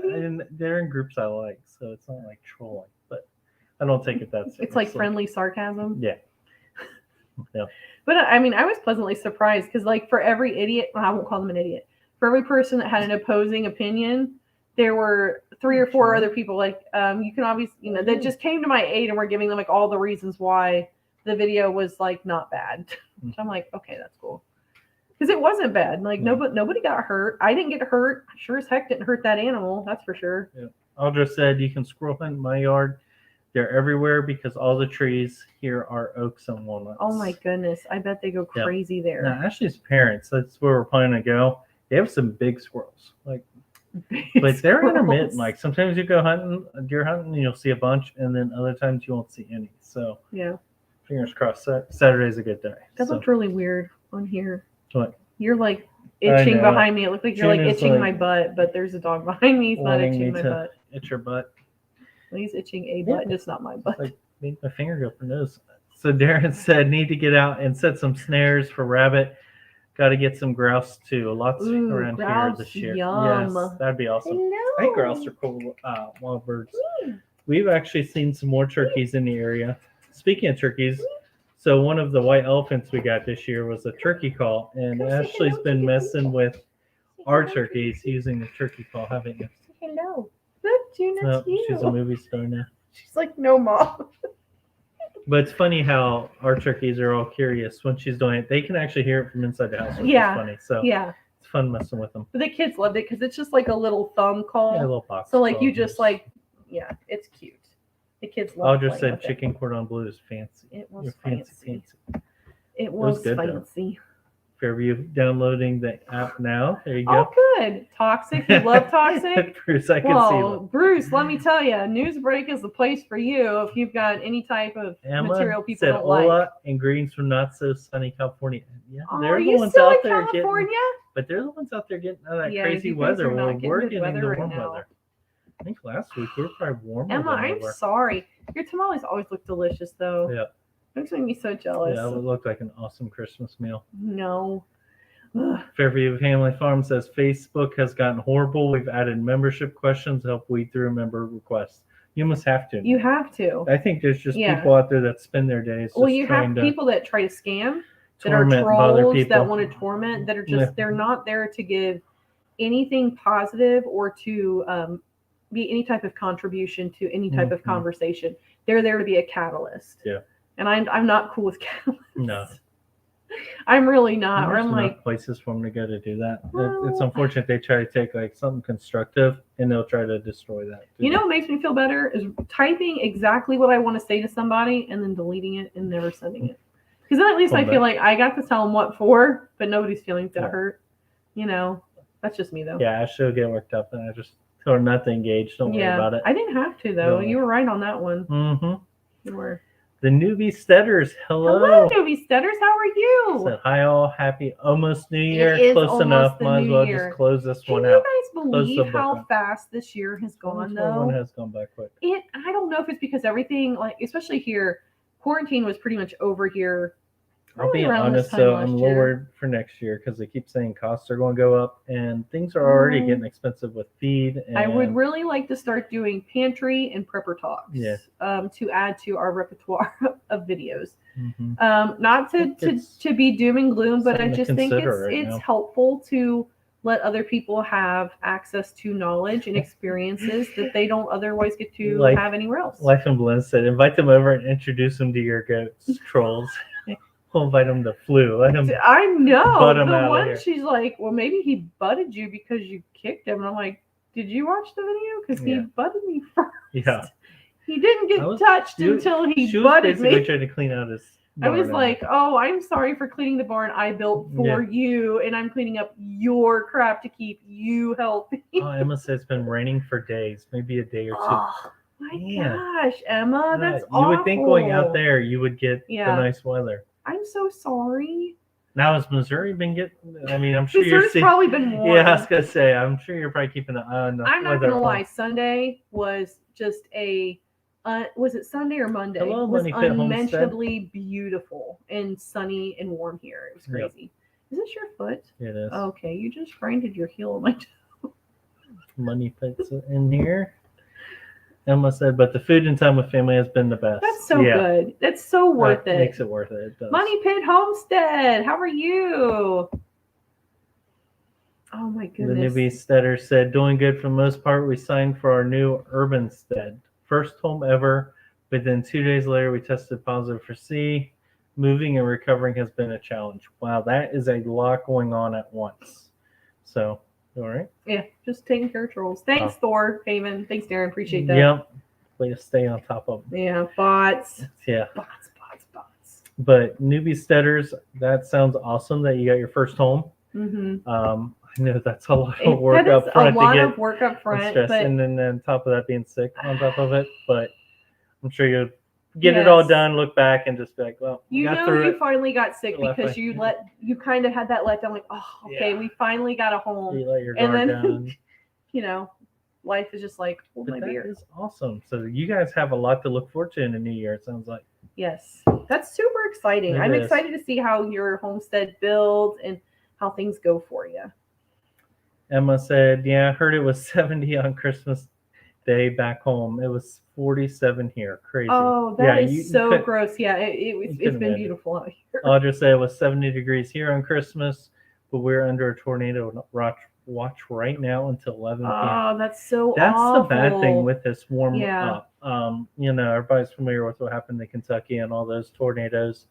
they're in groups I like, so it's not like trolling. But I don't take it that seriously. It's like friendly sarcasm. Yeah. Yeah. But I mean, I was pleasantly surprised because, like, for every idiot, well, I won't call them an idiot. For every person that had an opposing opinion, there were 3 or 4 other people. Like, you can obviously, that just came to my aid and were giving them like all the reasons why the video was like not bad. So I'm like, okay, that's cool. Because it wasn't bad. Like nobody got hurt. I didn't get hurt. I sure as heck didn't hurt that animal. That's for sure. Yeah. Audra said you can squirrel hunt in my yard. They're everywhere because all the trees here are oaks and walnuts. Oh my goodness. I bet they go crazy there. Now, Ashley's parents, that's where we're planning to go. They have some big squirrels. Like but they're intermittent. Like sometimes you go deer hunting, and you'll see a bunch, and then other times you won't see any. So yeah. Fingers crossed. Saturday's a good day. That looked really weird on here. What? You're like itching behind me. It looked like you're like itching my butt, but there's a dog behind me. He's not itching my butt. Itch your butt. Well, he's itching a butt, just not my butt. Like made my finger go up her nose. So Darren said, need to get out and set some snares for rabbit. Got to get some grouse too. Lots around here this year. Yum. Yes, that'd be awesome. Hello. I think grouse are cool wild birds. We've actually seen some more turkeys in the area. Speaking of turkeys, so one of the white elephants we got this year was a turkey call, and Ashley's been messing with our turkeys using the turkey call, haven't you? Hello. Look, June's you. She's a movie star now. She's like, no, Mom. But it's funny how our turkeys are all curious when she's doing it. They can actually hear it from inside the house, which is funny. So it's fun messing with them. But the kids loved it because it's just like a little thumb call. Yeah, a little box. So like you just like, it's cute. The kids love it. Audra said chicken cordon bleu is fancy. It was fancy. It was good, fancy. Fairview downloading the app now. There you go. Oh, good. Toxic. You love Toxic? Bruce, I can see that. Bruce, let me tell you, Newsbreak is the place for you if you've got any type of material people don't like. Hola and greetings from not so sunny California. Yeah, they're the ones out there California? But they're the ones out there getting out of that crazy weather. Well, we're getting the warm weather. I think last week we were probably warmer. Emma, I'm sorry. Your tamales always look delicious, though. Yeah. Makes me so jealous. Yeah, it would look like an awesome Christmas meal. No. Fairview Family Farm says Facebook has gotten horrible. We've added membership questions to help weed through member requests. You must have to. You have to. I think there's just people out there that spend their days. Well, you have people that try to scam, that are trolls, that want to torment, that are just, they're not there to give anything positive or to be any type of contribution to any type of conversation. They're there to be a catalyst. Yeah. And I'm not cool with catalysts. No. I'm really not. There's I'm like places for them to go to do that. It's unfortunate they try to take like something constructive and they'll try to destroy that. You know what makes me feel better is typing exactly what I want to say to somebody and then deleting it and never sending it. Because then at least I feel like I got to tell them what for, but nobody's feelings got hurt. You know, that's just me though. Yeah, I should get worked up and I just told her not to engage. Don't worry about it. I didn't have to though. You were right on that one. Mm-hmm. You were. The newbie Steaders, hello. Hello, newbie Steaders. How are you? Said, hi all, happy almost New Year. Close enough. Might as well just close this one out. Can you guys believe how fast this year has gone though? One has gone by quick. I don't know if it's because everything, like especially here, quarantine was pretty much over here. I'll be honest, so I'm lowered for next year because they keep saying costs are going to go up and things are already getting expensive with feed. And I would really like to start doing pantry and prepper talks to add to our repertoire of videos. Not to be doom and gloom, but I just think it's helpful to let other people have access to knowledge and experiences that they don't otherwise get to have anywhere else. Life and Bliss said, invite them over and introduce them to your goats, trolls. We'll invite them to Flu. Let him. I know. Butt him the out one of here. She's like, well, maybe he butted you because you kicked him. And I'm like, did you watch the video? Because he butted me first. Yeah. He didn't get touched until he butted me. She was trying to clean out his barn. I was like, oh, I'm sorry for cleaning the barn I built for you, and I'm cleaning up your crap to keep you healthy. Oh, Emma says it's been raining for days, maybe a day or two. Oh my gosh, Emma, that's awful. You would think going out there you would get the nice weather. I'm so sorry. Now has Missouri been getting? I mean, I'm sure Missouri's probably been warm. Yeah, I was gonna say, I'm sure you're probably keeping an eye on the I'm not gonna lie. Sunday was just a. Was it Sunday or Monday? Hello, it was unmentionably beautiful and sunny and warm here. It was crazy. Is this your foot? It is. Okay, you just grinded your heel on my toe. Money Pit's in here. Emma said, but the food and time with family has been the best. That's so good. That's so worth it. Makes it worth it. It does. Money Pit Homestead, how are you? Oh my goodness. The newbie steader said, doing good for the most part. We signed for our new urban stead. First home ever, but then 2 days later we tested positive for C. Moving and recovering has been a challenge. Wow, that is a lot going on at once. So, all right. Yeah, just taking care of trolls. Thanks, Thor, Haven. Thanks, Darren. Appreciate that. Yep. Way to stay on top of them. Yeah, bots. Yeah. Bots. But newbie steaders, that sounds awesome that you got your first home. Mm-hmm. I know that's a lot of work up front a lot of work up front, but and then on top of that being sick on top of it. But I'm sure you'll get it all done, look back, and just be like, well, you finally got sick because you kind of had that letdown, like, oh, okay, we finally got a home, you let your guard down. You know, life is just like, hold my beer. That is awesome. So you guys have a lot to look forward to in the new year. It sounds like. Yes, that's super exciting. I'm excited to see how your homestead builds and how things go for you. Emma said, yeah, I heard it was 70 on Christmas Day back home. It was 47 here. Crazy. Oh, that is so gross. Yeah, it's been beautiful out here. Audra said it was 70 degrees here on Christmas, but we're under a tornado watch right now until 11 p.m. Oh, that's so That's awful. the bad thing with this warm up. You know, everybody's familiar with what happened in Kentucky and all those tornadoes.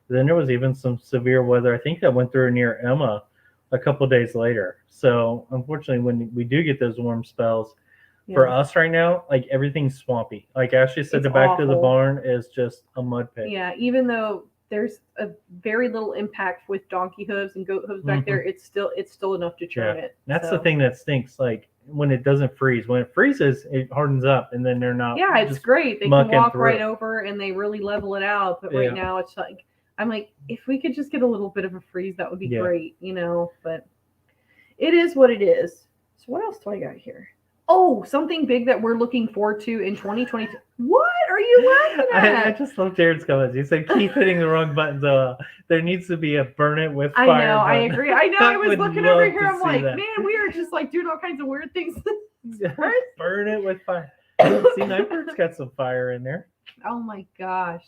Then there was even some severe weather, I think, that went through near Emma a couple of days later. So unfortunately, when we do get those warm spells, for us right now, like everything's swampy. Like Ashley said, the back of the barn is just a mud pit. Yeah, even though there's a very little impact with donkey hooves and goat hooves back there, it's still enough to churn it. That's the thing that stinks. Like when it doesn't freeze. When it freezes, it hardens up, and then they're not. Yeah, it's great. They can walk right over, and they really level it out. But right now, it's like, I'm like, if we could just get a little bit of a freeze, that would be great, you know. But it is what it is. So what else do I got here? Oh, something big that we're looking forward to in 2022. What are you laughing at? I just love Jared's comments. He said, keep hitting the wrong buttons. There needs to be a burn it with fire. I know, I agree. I know. I was looking over here. I'm like, man, we are just like doing all kinds of weird things. Burn it with fire. See, Nightbird's got some fire in there. Oh my gosh.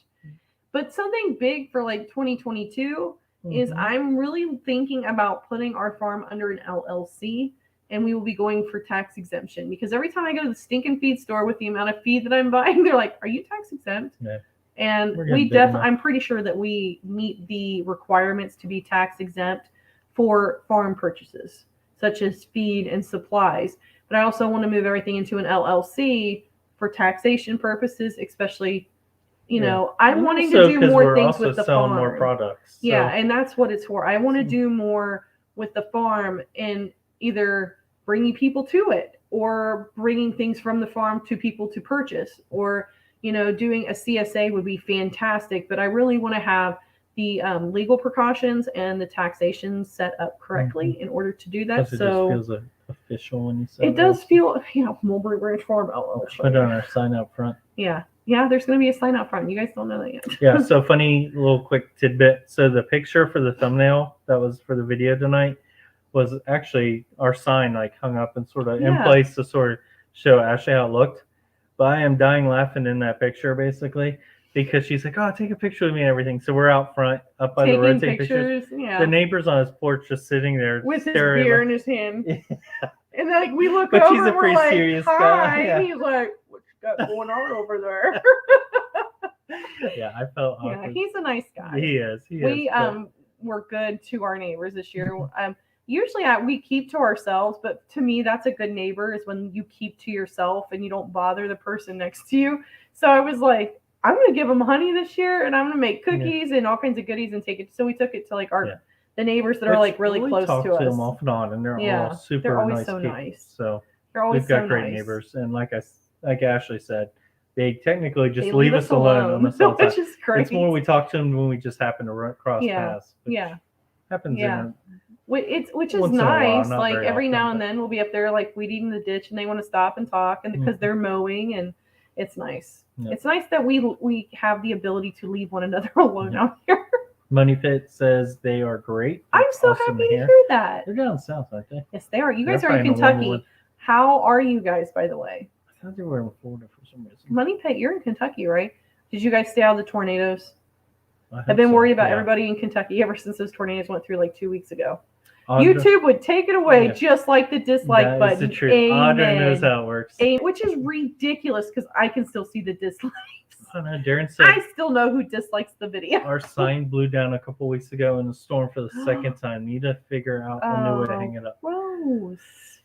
But something big for like 2022 is I'm really thinking about putting our farm under an LLC, and we will be going for tax exemption, because every time I go to the stinking feed store with the amount of feed that I'm buying, they're like, are you tax exempt? Yeah. And we definitely, I'm pretty sure that we meet the requirements to be tax exempt for farm purchases, such as feed and supplies. But I also want to move everything into an LLC for taxation purposes, especially, you know, I'm wanting to do more things with the farm. More products. So. Yeah, and that's what it's for. I want to do more with the farm and either bringing people to it or bringing things from the farm to people to purchase, or, you know, doing a CSA would be fantastic. But I really want to have the legal precautions and the taxation set up correctly in order to do that. So it just feels official when you say it does feel, you know, Mulberry Ranch Farm LLC. Put it on our sign out front. Yeah. Yeah, there's going to be a sign out front. You guys don't know that yet. Yeah, so funny little quick tidbit. So the picture for the thumbnail that was for the video tonight was actually our sign, like hung up and sort of in place to sort of show Ashley how it looked. But I am dying laughing in that picture, basically. because she's like, "Oh, take a picture with me and everything." So we're out front, up by the Taking road, taking pictures. pictures. Yeah. The neighbor's on his porch, just sitting there With his staring. beer in his hand. Yeah. And then like, we look But over she's a and we're pretty like, serious hi. guy. Yeah. And he's like, what you got going on over there? Yeah, I felt Yeah, awkward. he's a nice guy. He is. We were good to our neighbors this year. Usually we keep to ourselves, but to me that's a good neighbor is when you keep to yourself and you don't bother the person next to you. So I was like, I'm gonna give them honey this year, and I'm gonna make cookies and all kinds of goodies and take it. So we took it to like the neighbors that are like really close to us. We talk to them off and on, and they're all super they're always nice so people. nice. So they're always we've got so great nice. neighbors, and like Ashley said, they technically just leave us alone almost all the time. Which is great. It's more we talk to them when we just happen to run cross paths. Happens. Which is nice. Like every now and then we'll be up there like weed eating the ditch, and they want to stop and talk, and because they're mowing, and it's nice. Yep. It's nice that we have the ability to leave one another alone out here. Money Pit says they are great. I'm so happy to hear that. They're down south, aren't they? Yes, they are. You guys are in Kentucky. How are you guys, by the way? I thought they were in Florida for some reason. Money Pit, you're in Kentucky, right? Did you guys stay out of the tornadoes? I've been worried about everybody in Kentucky ever since those tornadoes went through like 2 weeks ago. YouTube would take it away just like the dislike button. That is the truth. Audra knows how it works. Which is ridiculous because I can still see the dislikes. Oh, no, Darren said I still know who dislikes the video. Our sign blew down a couple weeks ago in a storm for the second time. Need to figure out a new way to hang it up. Gross.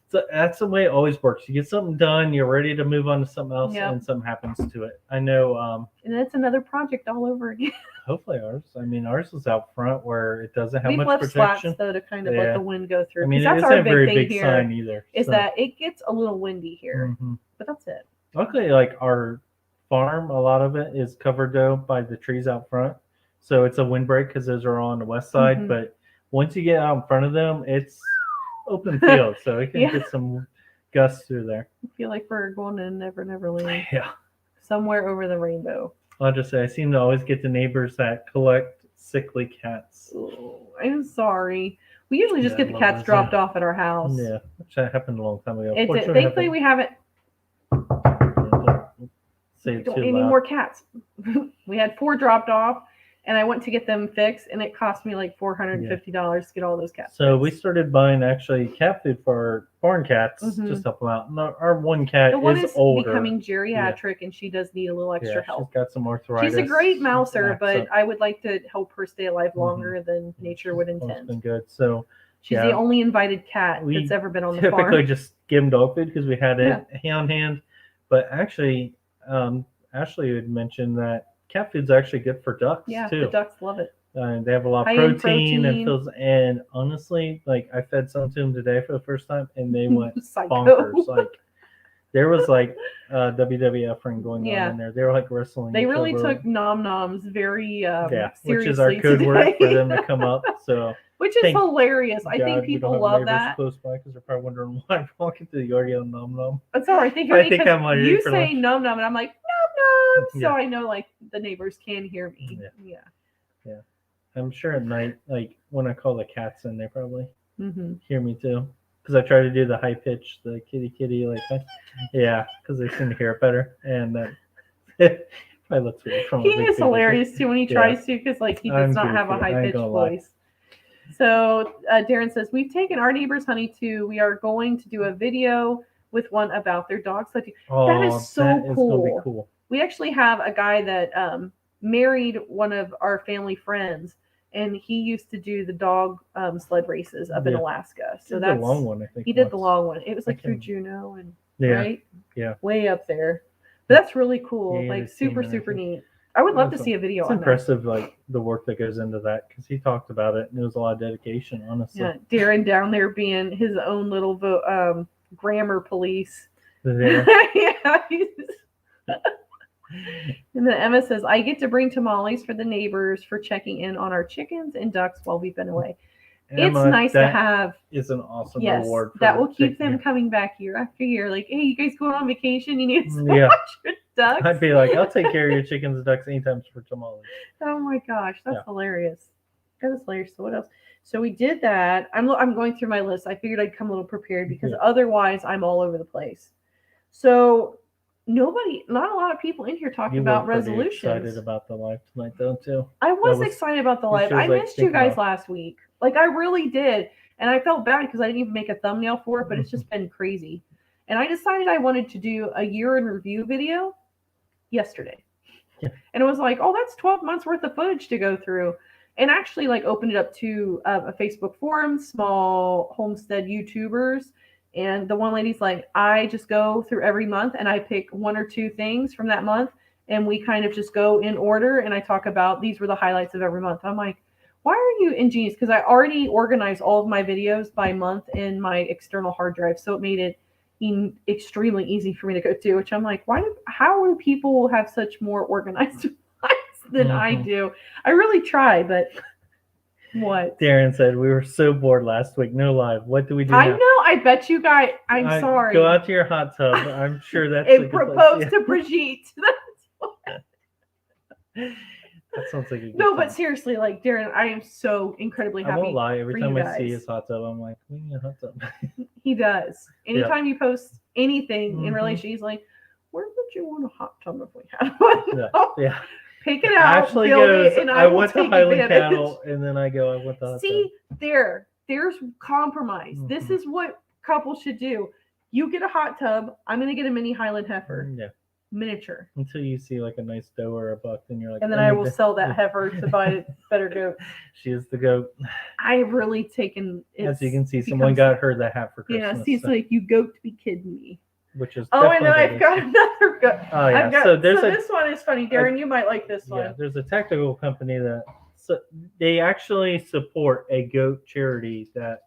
So that's the way it always works. You get something done, you're ready to move on to something else, and something happens to it. I know. And it's another project all over again. Hopefully ours. I mean, ours is out front where it doesn't have much protection. We've left slats though to kind of let the wind go through. I mean, that's it's our not a very big big thing sign here. either. Is that it gets a little windy here, but that's it. Luckily, like our farm, a lot of it is covered though by the trees out front, so it's a windbreak because those are all on the west side. But once you get out in front of them, it's open field, so it can get some gusts through there. I feel like we're going to Never Never Land. Yeah, somewhere over the rainbow. I'll just say I seem to always get the neighbors that collect sickly cats. Oh, I'm sorry. We usually just get the cats dropped off at our house. Yeah, which that happened a long time ago. Thankfully, we haven't. We don't need any more cats. We had 4 dropped off, and I went to get them fixed, and it cost me like $450 to get all those cats. So we started buying actually cat food for our barn cats, just help them out. And our one cat is older, becoming geriatric, and she does need a little extra help. She's got some arthritis. She's a great mouser, but I would like to help her stay alive longer than nature would intend. It's been good. So she's the only invited cat that's ever been on the farm. Typically just give them dog food because we had it on hand. But actually, Ashley had mentioned that cat food's actually good for ducks too. Yeah, the ducks love it. They have a lot of protein and feels. And honestly, like I fed some to them today for the first time, and they went bonkers. Like there was like WWF ring going on in there. They were like wrestling. They really took nom noms very seriously, which is our code word for them to come up. So. Which is hilarious. I think people love that. Close by because they're probably wondering why I'm walking through the yard yelling nom nom. That's all right. I think I'm like, you say nom nom, and I'm like nom nom, so I know like the neighbors can hear me. Yeah. I'm sure at night, like when I call the cats in, they probably hear me too. Because I try to do the high pitch, the kitty like that. Yeah, because they seem to hear it better, and it probably looks weird. He is hilarious too when he tries to, because like he does not have a high pitched voice. So Darren says, we've taken our neighbor's honey too. We are going to do a video with one about their dog sledding. That is so cool. Gonna be cool. We actually have a guy that married one of our family friends, and he used to do the dog sled races up in Alaska. So that's the long one, I think. He did the long one. It was like through Juneau and right? Yeah. Way up there. But that's really cool. Like super neat. I would love to see a video on that. It's impressive, like the work that goes into that, because he talked about it and it was a lot of dedication, honestly. Yeah, Darren down there being his own little grammar police. Yeah. And then Emma says, I get to bring tamales for the neighbors for checking in on our chickens and ducks while we've been away. Emma, it's nice to have. It's an awesome reward. That will keep them coming back year after year. Like, hey, you guys going on vacation? You need some extra ducks. I'd be like, I'll take care of your chickens and ducks anytime for tamales. Oh my gosh, that's hilarious. That is hilarious. So what else? So we did that. I'm going through my list. I figured I'd come a little prepared because otherwise I'm all over the place. So not a lot of people in here talking about resolutions. Excited about the live tonight, though, too. I was excited about the live. I missed you guys last week. Like, I really did. And I felt bad because I didn't even make a thumbnail for it, but it's just been crazy. And I decided I wanted to do a year in review video yesterday. Yeah. And it was like, oh, that's 12 months worth of footage to go through. And actually, like, opened it up to a Facebook forum, small homestead YouTubers. And the one lady's like, I just go through every month and I pick one or two things from that month. And we kind of just go in order. And I talk about these were the highlights of every month. I'm like, why are you ingenious? Because I already organized all of my videos by month in my external hard drive. So it made it extremely easy for me to go to, which I'm like, how do people have such more organized lives than I do? I really try, but what? Darren said, we were so bored last week. No live. What do we do now? I know. I bet you guys. I'm sorry. Go out to your hot tub. I'm sure that's and propose to Brigitte. That sounds like a good No, but seriously, like, Darren, I am so incredibly happy. I won't lie. Every time I see his hot tub, I'm like, we need a hot tub. He does. Anytime you post anything in relation, he's like, where would you want a hot tub if we had one? Yeah. Pick it out. Ashley goes, it, and I want the Highland cattle, and then I go, I want the hot tub. There's compromise. This is what couples should do. You get a hot tub. I'm going to get a mini Highland heifer. Yeah. Miniature. Until you see like a nice doe or a buck, then you're like, and then I will sell that heifer to buy a better goat. She is the goat. I have really taken it. As you can see, someone got her the hat for Christmas. Yeah, see, it's like, you goat to be kidding me. Which is and then I've got another goat. Oh yeah, this one is funny, Darren. You might like this one. Yeah, there's a technical company that they actually support a goat charity that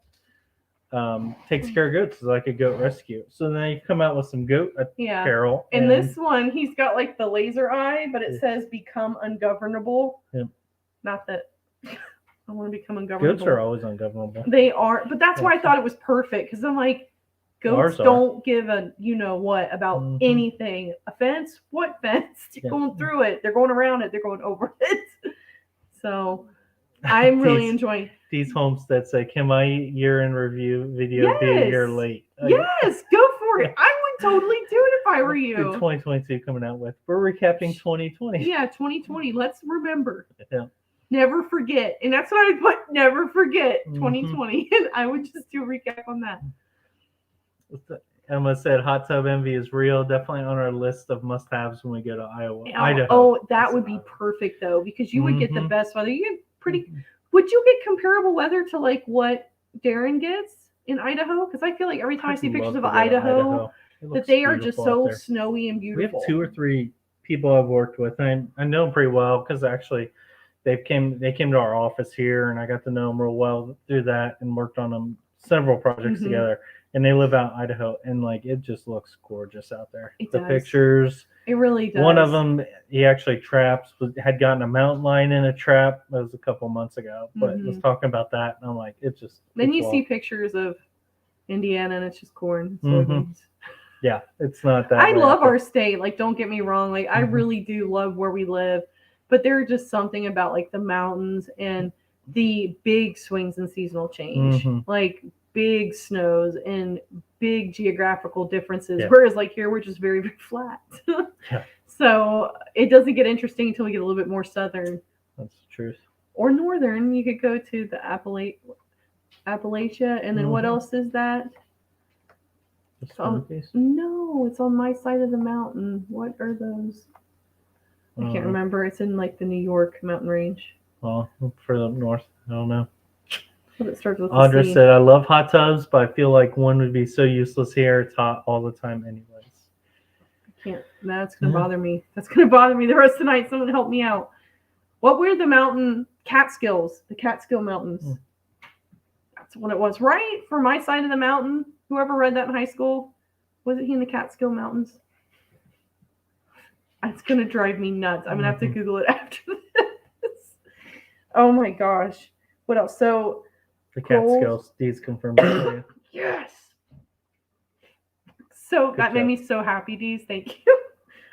takes care of goats. It's like a goat rescue. So then they come out with some goat apparel. And this one, he's got like the laser eye, but it says "Become ungovernable." Yeah. Not that I want to become ungovernable. Goats are always ungovernable. They are, but that's why I thought it was perfect, because I'm like, goats don't give a what about anything. A fence? What fence? You're going through it. They're going around it. They're going over it. So I'm really enjoying these homesteads. Say, can my year in review video be a year late? Yes, go for it. I would totally do it if I were you. 2022 coming out with. We're recapping 2020. Yeah, 2020. Let's remember. Yeah. Never forget. And that's what I'd put. Never forget 2020. And I would just do a recap on that. Emma said hot tub envy is real. Definitely on our list of must-haves when we go to Idaho. Oh, that would be perfect though, because you would get the best weather. You get would you get comparable weather to like what Darren gets in Idaho? Because I feel like every time I see pictures of Idaho that they are just so snowy and beautiful. We have 2 or 3 people I've worked with. I know them pretty well because actually they came to our office here, and I got to know them real well through that and worked on them several projects together. And they live out in Idaho, and like it just looks gorgeous out there. The pictures, it really does. One of them, he actually had gotten a mountain lion in a trap. That was a couple months ago, but was talking about that, and I'm like, it just. Then you see pictures of Indiana, and it's just corn. Yeah, it's not that. I love our state. Like, don't get me wrong. Like, I really do love where we live, but there's just something about like the mountains and the big swings in seasonal change, like big snows and big geographical differences. Whereas like here, we're just very, very flat. So it doesn't get interesting until we get a little bit more southern. That's the truth. Or northern. You could go to the Appalachia, and then what else is that? No, it's on my side of the mountain. What are those? I can't remember. It's in like the New York mountain range. Well, further up north. I don't know. But it starts with Audra said, I love hot tubs, but I feel like one would be so useless here. It's hot all the time anyways. I can't. That's going to bother me. That's going to bother me the rest of the night. Someone help me out. What were the mountain Catskills? The Catskill Mountains. That's what it was, right? For my side of the mountain. Whoever read that in high school. Was it he in the Catskill Mountains? It's going to drive me nuts. I'm going to have to Google it after this. Oh my gosh. What else? So the Catskills, Dee's confirmed for you. Yes. So that made me so happy, Dees. Thank you.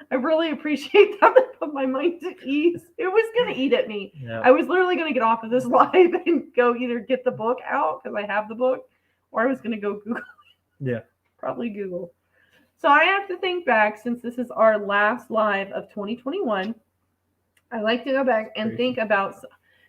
I really appreciate that. That put my mind to ease. It was going to eat at me. Yeah. I was literally going to get off of this live and go either get the book out because I have the book, or I was going to go Google. Yeah. Probably Google. So I have to think back, since this is our last live of 2021. I like to go back and think about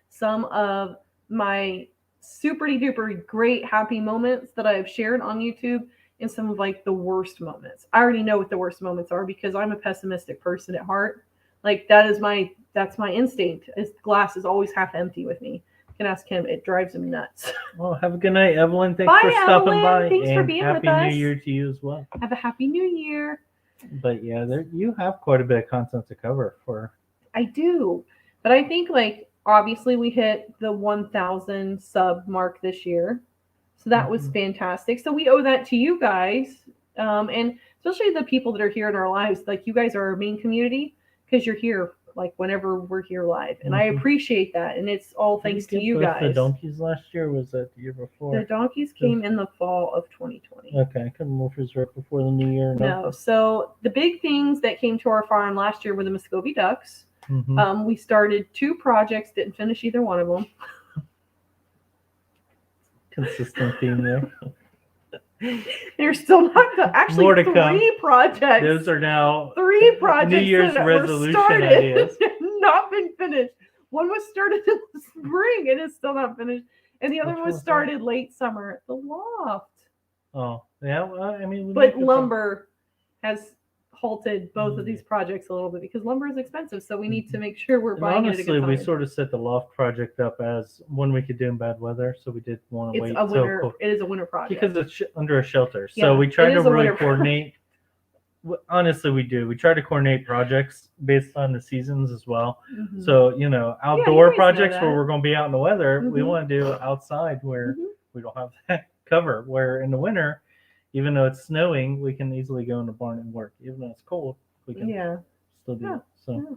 some of my super duper great happy moments that I've shared on YouTube, and some of like the worst moments. I already know what the worst moments are because I'm a pessimistic person at heart. Like that's my instinct. Is glass is always half empty with me. You can ask him. It drives him nuts. Well, have a good night, Evelyn. Thanks Bye, for stopping Evelyn. by. Thanks for and being happy with us. New Year to you as well. Have a happy New Year. But yeah, you have quite a bit of content to cover for. I do, but I think like obviously we hit the 1,000 sub mark this year, so that was fantastic. So we owe that to you guys, and especially the people that are here in our lives. Like you guys are our main community because you're here like whenever we're here live, and I appreciate that. And it's all thanks to you guys. The donkeys last year, or was that the year before? The donkeys came in the fall of 2020. Okay, I couldn't remember if it was right before the new year. No, so the big things that came to our farm last year were the Muscovy ducks. We started 2 projects, didn't finish either one of them. Consistent theme there. There's still not actually more to 3 come. projects. Those are now 3 projects New Year's that resolution were started, ideas. not been finished. One was started in the spring and is still not finished, and the other one was started late summer at the loft. Oh, yeah. Well, I mean, but lumber has halted both of these projects a little bit because lumber is expensive, so we need to make sure we're buying it at a good time. Honestly, we sort of set the loft project up as one we could do in bad weather, so we did want to wait until it is a winter project because it's under a shelter. So we try to really coordinate. Honestly, we do. We try to coordinate projects based on the seasons as well. So outdoor projects where we're going to be out in the weather, we want to do outside where we don't have that cover. Where in the winter, even though it's snowing, we can easily go in the barn and work. Even though it's cold, we can still do it. So,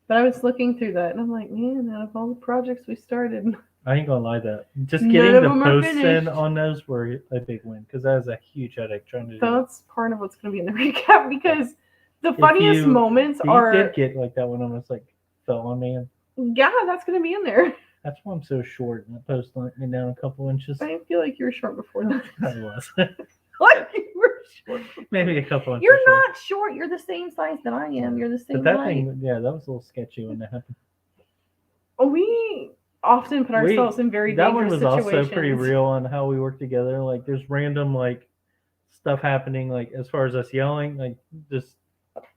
But I was looking through that, and I'm like, man, out of all the projects we started, I ain't gonna lie, that just getting the posts in on those were a big win because that was a huge headache trying to do. That's part of what's gonna be in the recap because the funniest moments are. You did get like that one almost like fell on me. Yeah, that's gonna be in there. That's why I'm so short, and that post knocked me down a couple inches. I feel like you were short before that. I was. Like you were short. Maybe a couple inches. You're not short. You're the same size that I am. You're the same but that height. thing, yeah, that was a little sketchy when that happened. We often put ourselves in very dangerous situations. That one was also pretty real on how we work together. Like there's random like stuff happening, like as far as us yelling, like just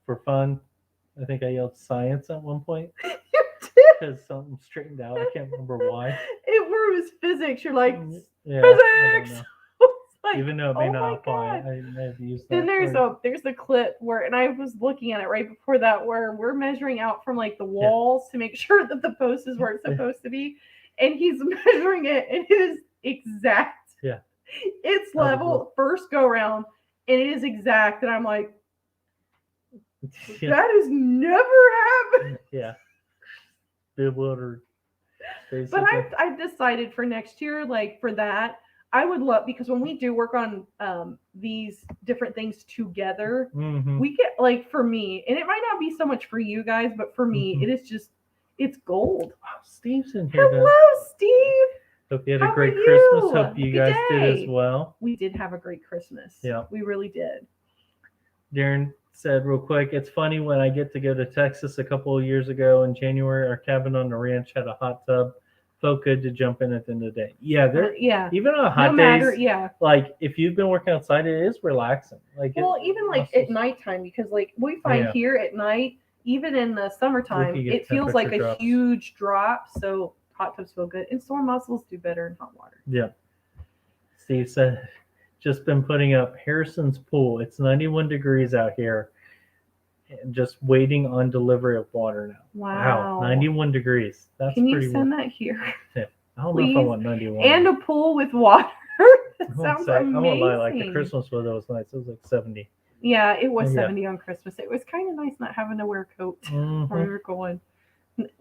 for fun. I think I yelled science at one point. You did. Because something straightened out. I can't remember why. It was physics. You're like, yeah, physics. Like, even though it may not apply, I may have used that. Then there's a clip where, and I was looking at it right before that, where we're measuring out from like the walls to make sure that the post is where it's supposed to be, and he's measuring it, and it is exact. Yeah, it's level first go round, and it is exact, and I'm like, that has never happened. Yeah, bewildered. But I've decided for next year, like for that. I would love, because when we do work on these different things together, we get, like, for me, and it might not be so much for you guys, but for me, it is just, it's gold. Wow, Steve's in here. Hello, Steve. Hope you had a great Christmas. Hope you guys did as well. We did have a great Christmas. Yeah. We really did. Darren said real quick, it's funny when I get to go to Texas a couple of years ago in January, our cabin on the ranch had a hot tub. Felt good to jump in at the end of the day. Yeah, even on hot days. Like if you've been working outside, it is relaxing. Like even like at nighttime, because like we find here at night, even in the summertime, it feels like a huge drop. So hot tubs feel good, and sore muscles do better in hot water. Yeah. Steve said, just been putting up Harrison's pool. It's 91 degrees out here. And just waiting on delivery of water now. Wow. 91 degrees. That's Can pretty you send that here? Yeah. I don't know if I want 91. And a pool with water. That sounds amazing. I won't lie, like the Christmas weather was nice. It was like 70. Yeah, it was 70 on Christmas. It was kind of nice not having to wear a coat where we were going.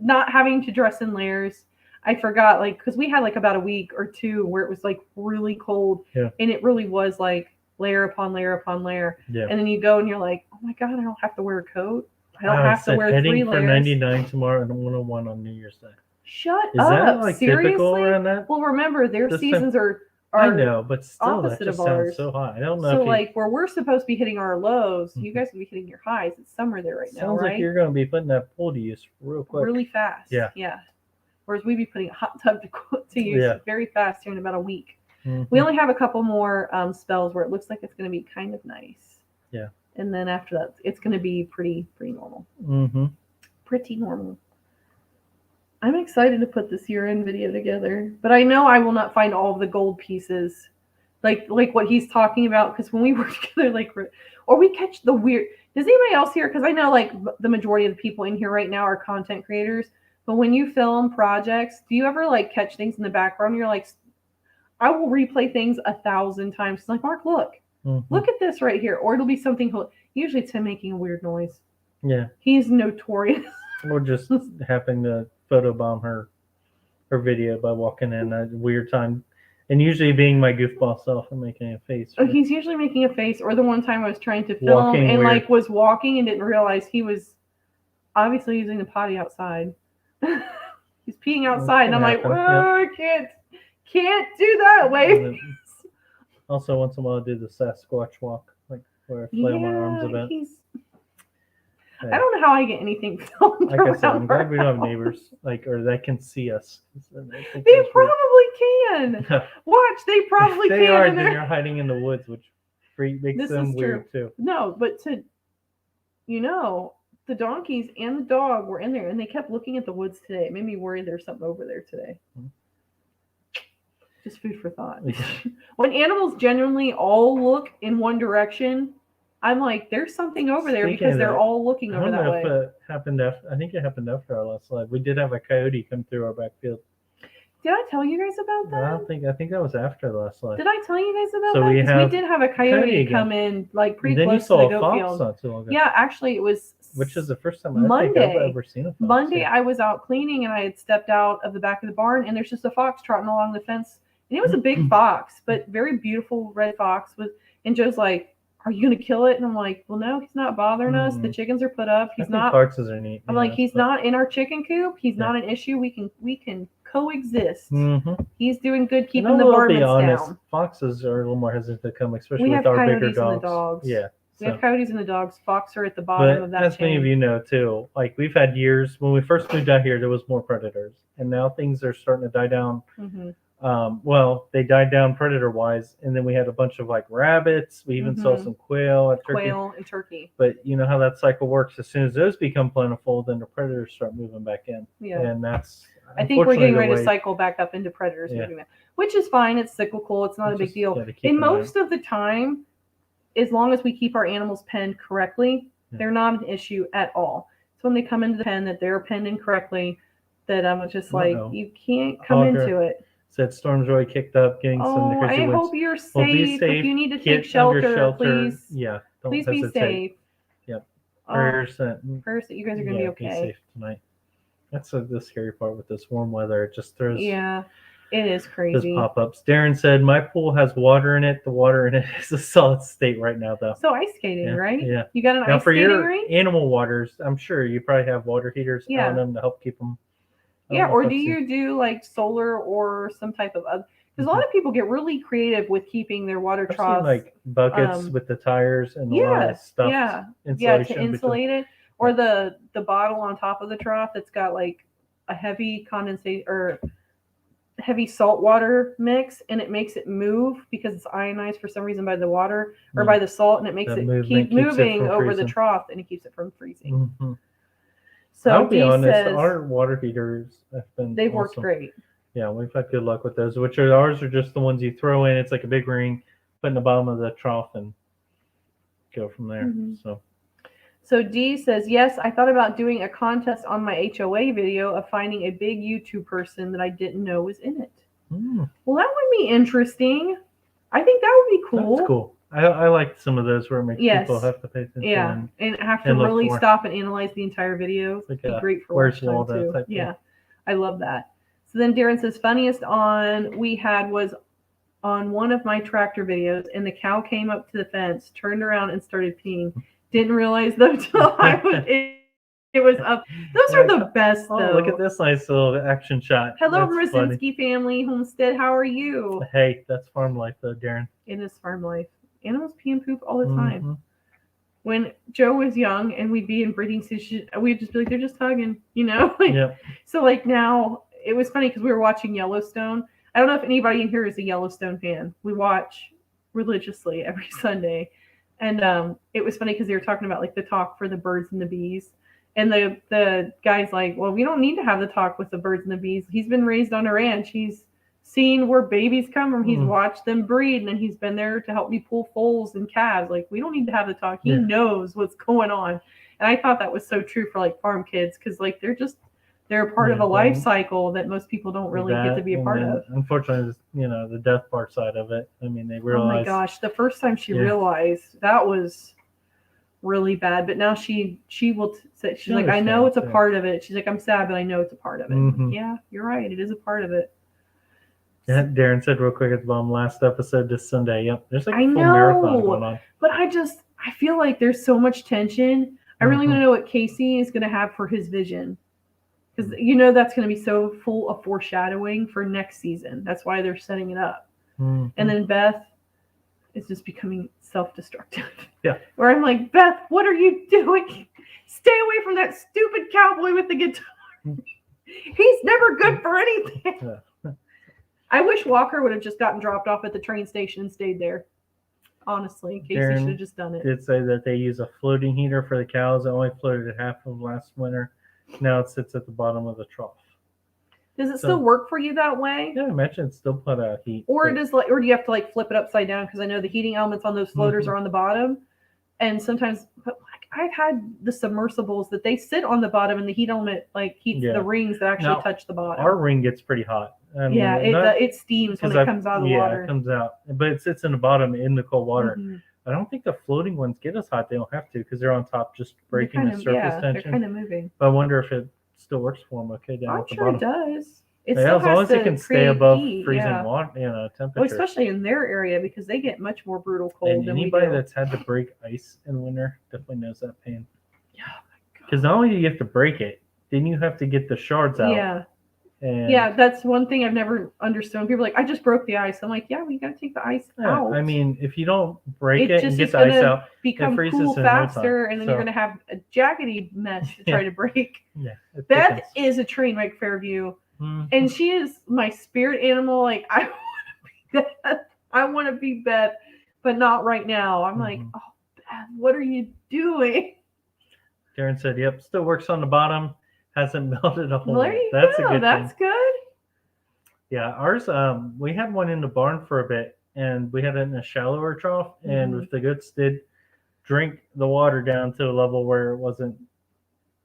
Not having to dress in layers. I forgot, like, because we had like about a week or two where it was like really cold. Yeah. And it really was like layer upon layer upon layer. Yeah. And then you go and you're like, oh my God, I don't have to wear a coat. I don't have to wear 3 layers. Heading for 99 tomorrow and 101 on New Year's Day. Shut up. Is that like seriously? typical around that? Well, remember, their seasons are I know, but still, that opposite just of sounds ours. so high. I don't know So if you, like where we're supposed to be hitting our lows, you guys will be hitting your highs. It's summer there right now, sounds right? like you're going to be putting that pool to use real quick. Really fast. Yeah. Yeah. Whereas we'd be putting a hot tub to use very fast here in about a week. We only have a couple more spells where it looks like it's going to be kind of nice. Yeah. And then after that, it's going to be pretty normal. Pretty normal. I'm excited to put this year-end video together, but I know I will not find all of the gold pieces, like what he's talking about. Because when we work together, or we catch the weird. Does anybody else here? Because I know like the majority of the people in here right now are content creators. But when you film projects, do you ever like catch things in the background? You're like, I will replay things 1,000 times. It's like, Mark, look at this right here, or it'll be something. Usually, it's him making a weird noise. Yeah, he's notorious. Or just happening to photobomb her video by walking in at a weird time, and usually being my goofball self and making a face. Right? He's usually making a face. Or the one time I was trying to film and like was walking and didn't realize he was obviously using the potty outside. He's peeing outside, and I'm like, whoa, I can't do that. Wait. Also, once in a while, I do the Sasquatch walk, like where I flail my arms a bit. I don't know how I get anything filmed. Like I said, I'm glad we don't have neighbors, or that can see us. They probably can. Watch, they probably can. They are. Then you're hiding in the woods, which makes them weird too. No, but the donkeys and the dog were in there, and they kept looking at the woods today. It made me worry there's something over there today. Just food for thought. When animals genuinely all look in one direction, I'm like, there's something over there because they're all looking over that way. I don't know if it happened after. I think it happened after our last live. We did have a coyote come through our backfield. Did I tell you guys about that? I think that was after the last live. Did I tell you guys about that? We did have a coyote come in like pretty close to the goat field. Not too long ago. Yeah, actually, it was. Which is the first time I think I've ever seen a fox. Monday, I was out cleaning and I had stepped out of the back of the barn, and there's just a fox trotting along the fence. And it was a big fox, but very beautiful red fox. And Joe's like, "Are you gonna kill it?" And I'm like, "Well, no, he's not bothering us. The chickens are put up. He's not." Foxes are neat. I'm like, "He's not in our chicken coop. He's not an issue. We can coexist. He's doing good keeping the varmints down." Foxes are a little more hesitant to come, especially with our bigger dogs. And the dogs. Yeah. We have coyotes and the dogs. Fox are at the bottom of that as many of you know too, like we've had years when we first moved out here, there was more predators, and now things are starting to die down. They died down predator wise, and then we had a bunch of like rabbits. We even saw some quail and turkey. But you know how that cycle works. As soon as those become plentiful, then the predators start moving back in. Yeah, and that's. I think we're getting ready to cycle back up into predators moving back, which is fine. It's cyclical. It's not a big deal. And most of the time, as long as we keep our animals penned correctly, they're not an issue at all. So when they come into the pen that they're penned incorrectly, that I'm just like, you can't come into it. Said storm's really kicked up, getting some. I hope you're safe. If you need to take shelter, please. Yeah, please be safe. Yep. Prayers that you guys are going to be okay. Be safe tonight. That's the scary part with this warm weather. It just throws. Yeah, it is crazy. Those pop-ups. Darren said, "My pool has water in it. The water in it is a solid state right now, though." So ice skating, right? Yeah. You got an ice skating ring? For your animal waters, I'm sure you probably have water heaters on them to help keep them. Yeah, or do you do like solar or some type of other? Because a lot of people get really creative with keeping their water troughs. Like buckets with the tires and a lot of stuff. To insulate it. Or the bottle on top of the trough that's got like a heavy condensate or heavy salt water mix, and it makes it move because it's ionized for some reason by the water or by the salt, and it makes keep moving over the trough, and it keeps it from freezing. So I'll be honest, our water heaters have been they've worked great. Yeah, we've had good luck with those. Ours are just the ones you throw in. It's like a big ring, put in the bottom of the trough, and go from there. So D says, yes, I thought about doing a contest on my HOA video of finding a big YouTube person that I didn't know was in it. Well, that would be interesting. I think that would be cool. That's cool. I like some of those where it makes people have to pay attention. Yeah, and have to really stop and analyze the entire video. It'd be great for watch time too. Yeah, I love that. So then Darren says, funniest we had was on one of my tractor videos, and the cow came up to the fence, turned around, and started peeing. Didn't realize though till I was It was up. Those are the best, Oh, though. look at this nice little action shot. Hello, That's funny. Mrazinski family, Homestead. How are you? Hey, that's farm life, though, Darren. It is farm life. Animals pee and poop all the time. Mm-hmm. When Joe was young and we'd be in breeding season, we'd just be like, they're just hugging, you know? Like, Yep. So, like, now, it was funny because we were watching Yellowstone. I don't know if anybody in here is a Yellowstone fan. We watch religiously every Sunday. And it was funny because they were talking about, like, the talk for the birds and the bees. And the guy's like, well, we don't need to have the talk with the birds and the bees. He's been raised on a ranch. He's seen where babies come from. He's watched them breed, and then he's been there to help me pull foals and calves. Like, we don't need to have the talk. He knows what's going on. And I thought that was so true for, like, farm kids because, like, they're a part of a life cycle that most people don't really get to be a part of. Unfortunately, the death part side of it. I mean, they realize. Oh my gosh, the first time she realized, that was really bad. But now she will say, she's like, I know it's a part of it. She's like, I'm sad, but I know it's a part of it. Mm-hmm. Yeah, you're right. It is a part of it. Yeah, Darren said real quick at the bottom, last episode this Sunday. Yep, there's like a full marathon going on. But I feel like there's so much tension. I really want to know what Casey is going to have for his vision. Because that's going to be so full of foreshadowing for next season. That's why they're setting it up. Mm-hmm. And then Beth is just becoming self-destructive. Yeah. Where I'm like, Beth, what are you doing? Stay away from that stupid cowboy with the guitar. He's never good for anything. Yeah. I wish Walker would have just gotten dropped off at the train station and stayed there. Honestly, Casey should have just done it. Did say that they use a floating heater for the cows. It only floated at half of last winter. Now it sits at the bottom of the trough. Does it still work for you that way? Yeah, I imagine it still put out heat. Or do you have to like flip it upside down? Because I know the heating elements on those floaters are on the bottom, and sometimes, but like I've had the submersibles that they sit on the bottom, and the heat element like heats the rings that actually touch the bottom. Our ring gets pretty hot. I mean, it steams when it comes out of the water. Yeah, it comes out, but it sits in the bottom in the cold water. Mm-hmm. I don't think the floating ones get as hot. They don't have to because they're on top, just breaking the surface tension. They're kind of moving. But I wonder if it still works for them. Okay, down at the bottom. I'm sure it does. It as long as it can stay above freezing water, temperature. Well, especially in their area because they get much more brutal cold than we do. Anybody that's had to break ice in winter definitely knows that pain. Yeah, because not only do you have to break it, then you have to get the shards out. Yeah. And that's one thing I've never understood. People are like, I just broke the ice. I'm like, yeah, we got to take the ice out. I mean, if you don't break it and get the ice out, become cool faster, and then you're going to have a jaggedy mess to try to break. Yeah. Beth is a train wreck Fairview, and she is my spirit animal. Like, I want to be Beth, but not right now. I'm like, oh, Beth, what are you doing? Darren said, yep, still works on the bottom. Hasn't melted a hole. Well, there you That's go. a good That's thing. good. Yeah, ours. We had one in the barn for a bit, and we had it in a shallower trough. And if the goats did drink the water down to a level where it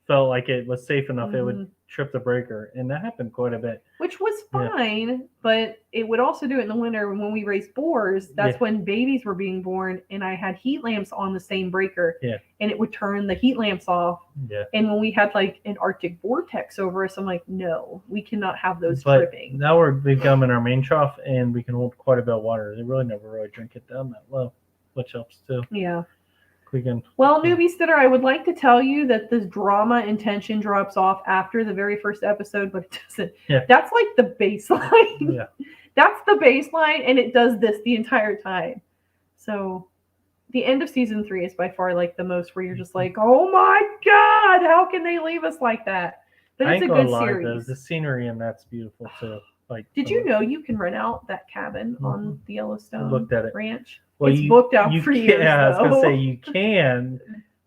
felt like it was safe enough, it would trip the breaker, and that happened quite a bit. Which was fine, but it would also do it in the winter when we raised boars. That's when babies were being born, and I had heat lamps on the same breaker, and it would turn the heat lamps off. Yeah. And when we had like an Arctic vortex over us, I'm like, no, we cannot have those tripping. Now we're becoming our main trough, and we can hold quite a bit of water. They really never really drink it down that low, which helps too. Yeah. Well, newbie sitter, I would like to tell you that the drama and tension drops off after the very first episode, but it doesn't. Yeah. That's like the baseline. Yeah. That's the baseline, and it does this the entire time. So the end of season 3 is by far like the most where you're just like, oh my God, how can they leave us like that? But it's a good series. The scenery and that's beautiful too. Like, did you know you can rent out that cabin on the Yellowstone Ranch? Well, it's booked out for years. Yeah, I was gonna say you can,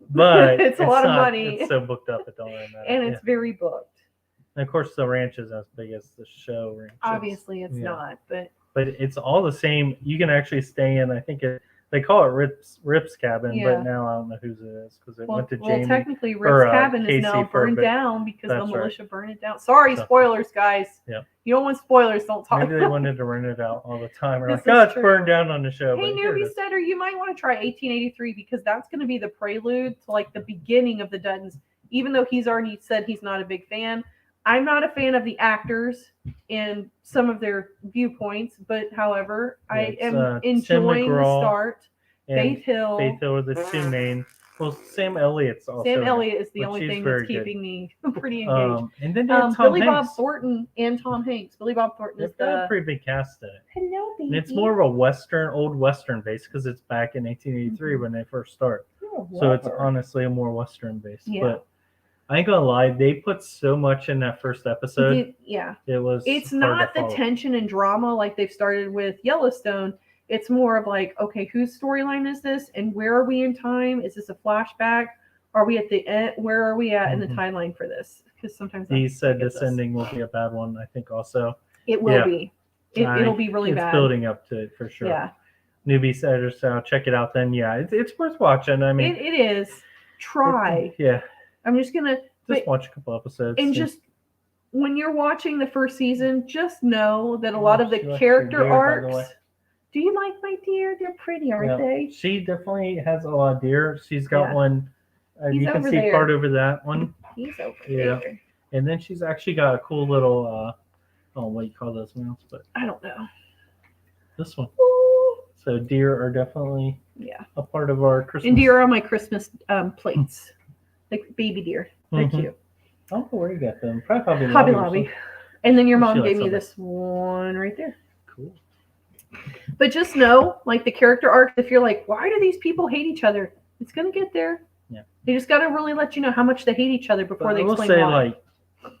but it's a lot of money. It's so booked up, it don't really matter. And it's very booked. And of course, the ranch is as big as the show ranch. Obviously, it's not, but it's all the same. You can actually stay in. I think they call it Rip's cabin, but now I don't know whose it is because it went to Jamie. Well, technically, Rip's cabin is now burned down because the militia burned it down. Sorry, spoilers, guys. Yeah. You don't want spoilers. Don't talk. Maybe they wanted to rent it out all the time. Or like, it's burned down on the show. Hey, newbie setter, you might want to try 1883 because that's going to be the prelude to like the beginning of the Duttons. Even though he's already said he's not a big fan, I'm not a fan of the actors and some of their viewpoints. But however, I am enjoying the start. Faith Hill are the two main. Well, Sam Elliott's also. Sam in it, Elliott is the but only she's thing that's very good. keeping me pretty engaged. And then they had Tom Billy Bob Hanks. Thornton and Tom Hanks. Billy Bob Thornton is They've got a the pretty big cast in it. hello baby. And it's more of a Western, old Western base because it's back in 1883 when they first start. So it's honestly a more Western base. Yeah. But I ain't gonna lie, they put so much in that first episode. It was. It's not the tension and drama like they've started with Yellowstone. It's more of like, okay, whose storyline is this, and where are we in time? Is this a flashback? Are we at the end? Where are we at in the timeline for this? Because sometimes he said this ending will be a bad one. I think also it will be. It'll be really bad. It's building up to it for sure. Yeah. Newbie said, so check it out. Then it's worth watching. I mean, it is. Try. Yeah. I'm just gonna watch a couple episodes and just when you're watching the first season, just know that a lot of the character arcs. Do you like my deer? They're pretty, aren't they? She definitely has a lot of deer. She's got one. You can see there. part over that one. He's over there. And then she's actually got a cool little, what do you call those mounts? But I don't know. This one. Ooh. So deer are definitely a part of our Christmas. And deer are on my Christmas plates, like baby deer. They're cute. I don't know where you got them. Probably Hobby Lobby. And then your mom gave me this one right there. Cool. But just know, like the character arc, if you're like, why do these people hate each other? It's gonna get there. Yeah. They just gotta really let you know how much they hate each other before they explain why. I will say, like,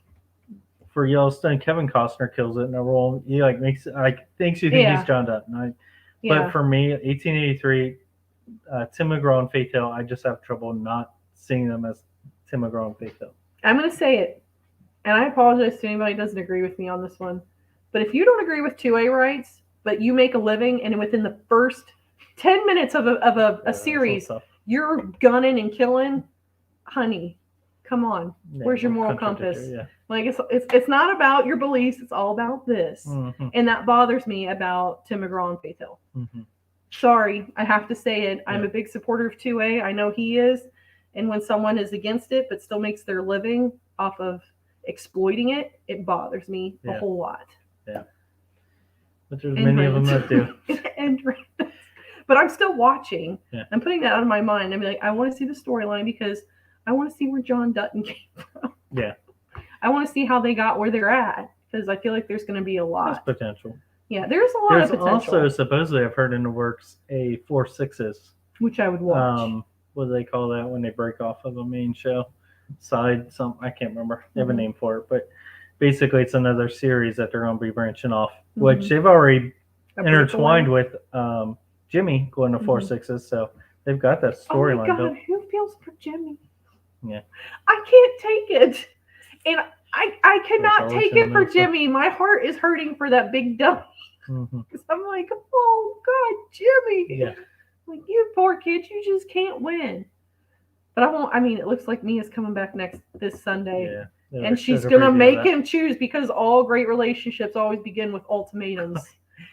for Yellowstone, Kevin Costner kills it in a role. He thinks you think he's John Dutton. But for me, 1883, Tim McGraw and Faith Hill, I just have trouble not seeing them as Tim McGraw and Faith Hill. I'm gonna say it, and I apologize to anybody who doesn't agree with me on this one. But if you don't agree with 2A rights, but you make a living, and within the first 10 minutes of a series, you're gunning and killing, honey, come on. Where's your moral compass? Like it's not about your beliefs, it's all about this. And that bothers me about Tim McGraw and Faith Hill. Sorry, I have to say it. I'm a big supporter of 2A. I know he is. And when someone is against it but still makes their living off of exploiting it, it bothers me a whole lot. Yeah. But there's many of them that do. But I'm still watching. I'm putting that out of my mind. I'm like, I want to see the storyline because I want to see where John Dutton came from. Yeah. I want to see how they got where they're at because I feel like there's going to be a lot. There's potential. Yeah, there's a lot of potential. Also, supposedly, I've heard in the works, a 4/6s. Which I would watch. What do they call that when they break off of a main show? I can't remember. They have a name for it. But basically, it's another series that they're going to be branching off, which they've already intertwined with Jimmy going to 4/6s. So they've got that storyline built. Oh my God, who feels for Jimmy? Yeah. I can't take it. And I cannot take it for Jimmy. My heart is hurting for that big dummy. Because I'm like, oh God, Jimmy. Yeah. Like, you poor kid, you just can't win. But I won't. I mean, it looks like Mia's coming back this Sunday. Yeah. And she's going to make him choose because all great relationships always begin with ultimatums.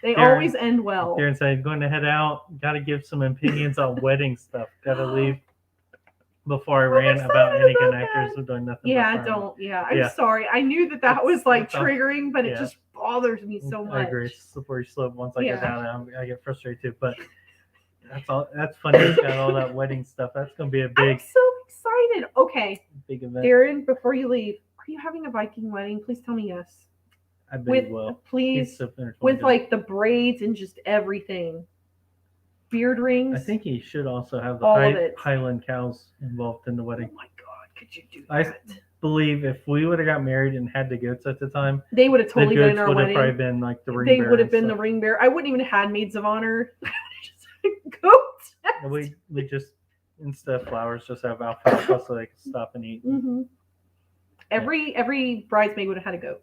They always end well. Darren said, going to head out. Got to give some opinions on wedding stuff. Got to leave before I ran about any good actors who done nothing. Yeah, don't. Yeah, I'm sorry. I knew that was like triggering, but it just bothers me so much. I agree. It's slippery slope. Once I get down, I get frustrated too. But that's all. That's funny. He's got all that wedding stuff. That's going to be a big. I'm so excited. Okay, big event. Darren, before you leave, are you having a Viking wedding? Please tell me yes. I bet you will. Please, with like the braids and just everything. Beard rings. I think he should also have the Highland cows involved in the wedding. Oh my God, could you do that? I believe if we would have got married and had the goats at the time, they would have totally been in our wedding. Would have probably been like the ring bearer. They would have been the ring bearer. I wouldn't even have had maids of honor. Just goats. We just instead of flowers, just have alfalfa so they can stop and eat. Every bridesmaid would have had a goat.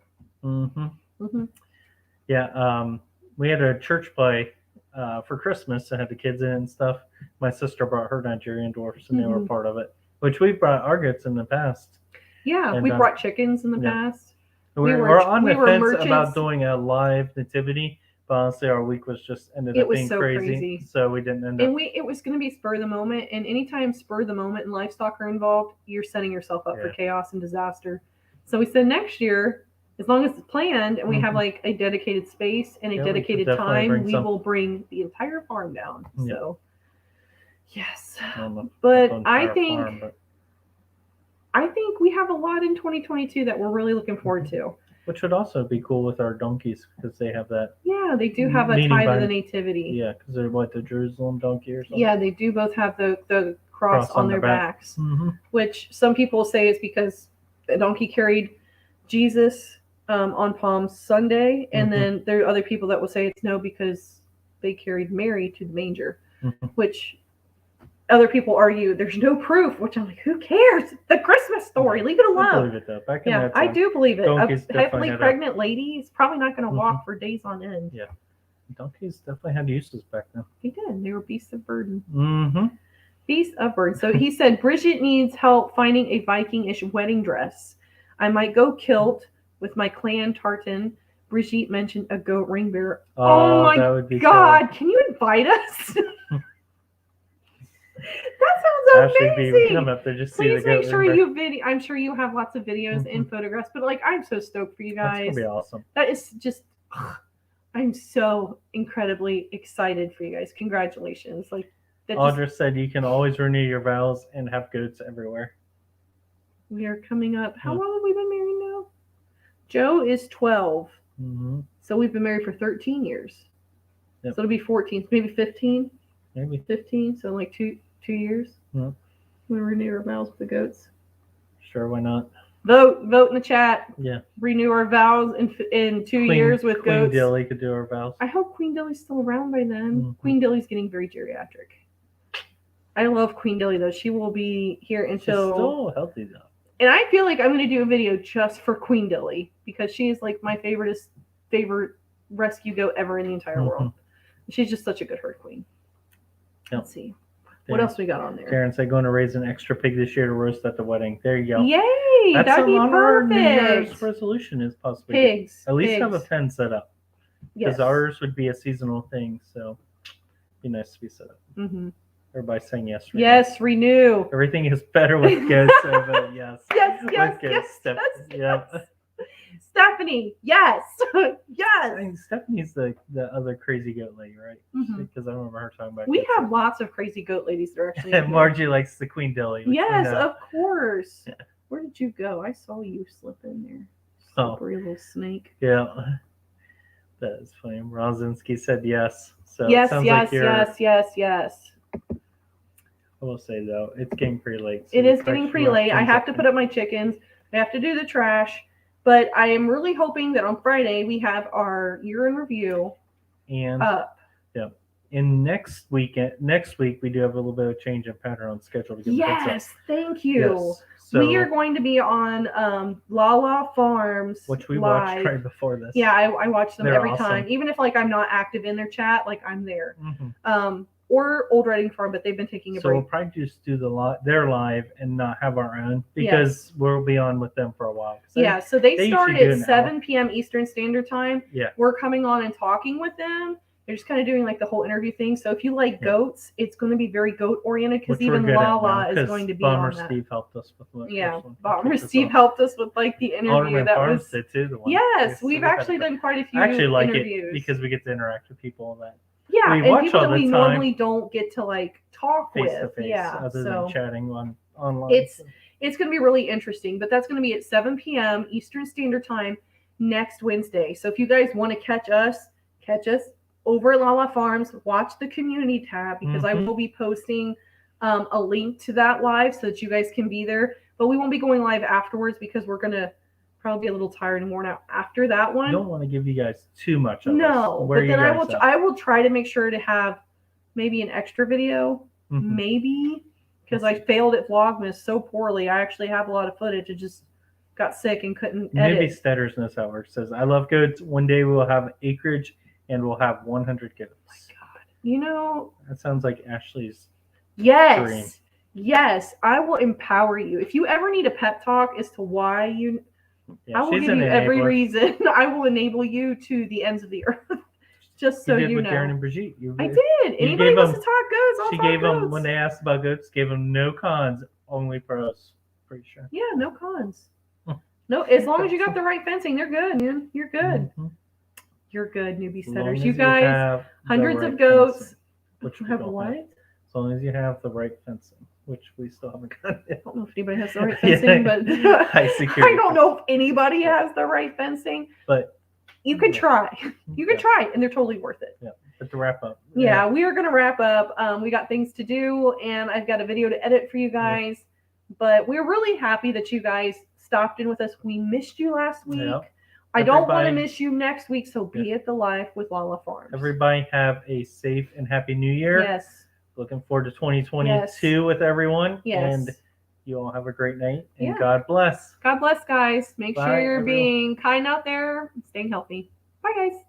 Yeah. We had a church play for Christmas and had the kids in and stuff. My sister brought her Nigerian dwarfs and they were part of it, which we brought our goats in the past. Yeah, we brought chickens in the past. We're on the fence about doing a live nativity, but honestly, our week ended up being crazy. So we didn't end up. And it was going to be spur of the moment. And anytime spur of the moment and livestock are involved, you're setting yourself up for chaos and disaster. So we said next year, as long as it's planned and we have like a dedicated space and a dedicated time, we will bring the entire farm down. So Yes. on the But entire farm, but I think we have a lot in 2022 that we're really looking forward to. which would also be cool with our donkeys because they have that. Yeah, they do have a Meaning tie to by- the nativity. Yeah, because they're what, the Jerusalem donkey or something. Yeah, they do both have the cross on their backs, which some people say is because the donkey carried Jesus on Palm Sunday, and then there are other people that will say it's no because they carried Mary to the manger, which other people argue there's no proof, which I'm like, who cares? The Christmas story, leave it alone. I believe it though. Back in that I time, do believe it. A donkeys definitely heavily had pregnant lady is probably not going to walk for days on end. Yeah, donkeys definitely had uses back then. They did. They were beasts of burden. Mm-hmm. Beast of burden. So he said, Bridget needs help finding a Viking-ish wedding dress. I might go kilt with my clan tartan. Brigitte mentioned a goat ring bearer. Oh my that would be God! So... Can you invite us? That sounds amazing. Come up there, just please see the make sure you video. I'm sure you have lots of videos and photographs, but like I'm so stoked for you guys. That's gonna be awesome. That is just. I'm so incredibly excited for you guys. Congratulations! Like that. Audra said you can always renew your vows and have goats everywhere. We are coming up. How long have we been married now? Joe is 12. So we've been married for 13 years. Yep. So it'll be 14, maybe 15. Maybe 15. So like two years. Yep. We renew our vows with the goats. Sure, why not? Vote in the chat. Yeah. Renew our vows in 2 years with Queen goats. Dilly could do our vows. I hope Queen Dilly's still around by then. Queen Dilly's getting very geriatric. I love Queen Dilly though. She will be here until. She's still healthy though. And I feel like I'm going to do a video just for Queen Dilly because she is like my favorite rescue goat ever in the entire world. She's just such a good herd queen. Yep. Let's see. What else we got on there? Karen said going to raise an extra pig this year to roast at the wedding. There you go. Yay! That'd be perfect. Our New Year's resolution is possibly pigs. At least have a pen set up. Because yes. ours would be a seasonal thing, so it'd be nice to be set up. Everybody's saying yes. Right yes, now. Renew. Everything is better with goats. So yes. Yes. Stephanie, yes. Yes. I mean, Stephanie's the other crazy goat lady, right? Because I remember her talking about we have lots of crazy goat ladies that are actually and Margie likes the Queen Dilly. Yes, of course. Yeah. Where did you go? I saw you slip in there. Slippery little snake. Yeah. That is funny. Rosinski said yes. So yes. I will say though, it's getting pretty late. So it is getting pretty late. I have to put up my chickens. I have to do the trash. But I am really hoping that on Friday we have our year in review and up. Yeah. And next week we do have a little bit of change in pattern on schedule. Yes, thank you. Yes. So, we are going to be on Lala Farms, which we live. watched right before this. Yeah, I watch them every awesome. time, even if like I'm not active in their chat, like I'm there. Or Old Reading Farm, but they've been taking a break. So we'll probably just do their live and not have our own because we'll be on with them for a while. Yeah, so they start at 7 p.m. Eastern Standard Time. Yeah. We're coming on and talking with them. They're just kind of doing like the whole interview thing. So if you like goats, it's going to be very goat oriented because even Lala is going to be Bomber on that. Steve helped us with one. Yeah, Bomber Steve helped us with like the interview. That Farms was did too. The one yes, we've actually done quite a few. I actually like interviews. it because we get to interact with people that. Yeah, we and people that we normally don't get to like talk face with. To face, yeah, other than chatting online. It's going to be really interesting, but that's going to be at 7 p.m. Eastern Standard Time next Wednesday. So if you guys want to catch us over at Lala Farms. Watch the community tab because I will be posting a link to that live so that you guys can be there. But we won't be going live afterwards because we're going to probably be a little tired and worn out after that one. I don't want to give you guys too much of no, but then I will try to make sure to have maybe an extra video, maybe, because I failed at Vlogmas so poorly. I actually have a lot of footage. I just got sick and couldn't edit. Maybe Stetters knows how it works. Says, I love goats. One day we will have acreage and we'll have 100 goats. Oh my God. You know. That sounds like Ashley's dream. Yes. I will empower you. If you ever need a pep talk as to why you... I will give you every reason. I will enable you to the ends of the earth. Just so you know. Darren and Brigitte. I did. Anybody wants to talk goats? She gave them, when they asked about goats, gave them no cons, only pros. Pretty sure. Yeah, no cons. No, as long as you got the right fencing, they're good, man. You're good. You're good, newbie setters. You guys, hundreds of goats. Which have what? As long as you have the right fencing, which we still haven't got I it. don't know if anybody has the right fencing, but High security I don't know if anybody has the right fencing. But you can try. You can Yeah. try, and they're totally worth it. Yeah. But to wrap up. Yeah, we are going to wrap up. We got things to do, and I've got a video to edit for you guys. But we're really happy that you guys stopped in with us. We missed you last week. Yeah. I don't want to Everybody- miss you next week, so be at the live with Lala Farms. Everybody have a safe and happy new year. Yes. Looking forward to 2022 with everyone. Yes. And you all have a great night. And Yeah. God bless. God bless, guys. Make Bye, sure you're everyone. being kind out there and staying healthy. Bye, guys.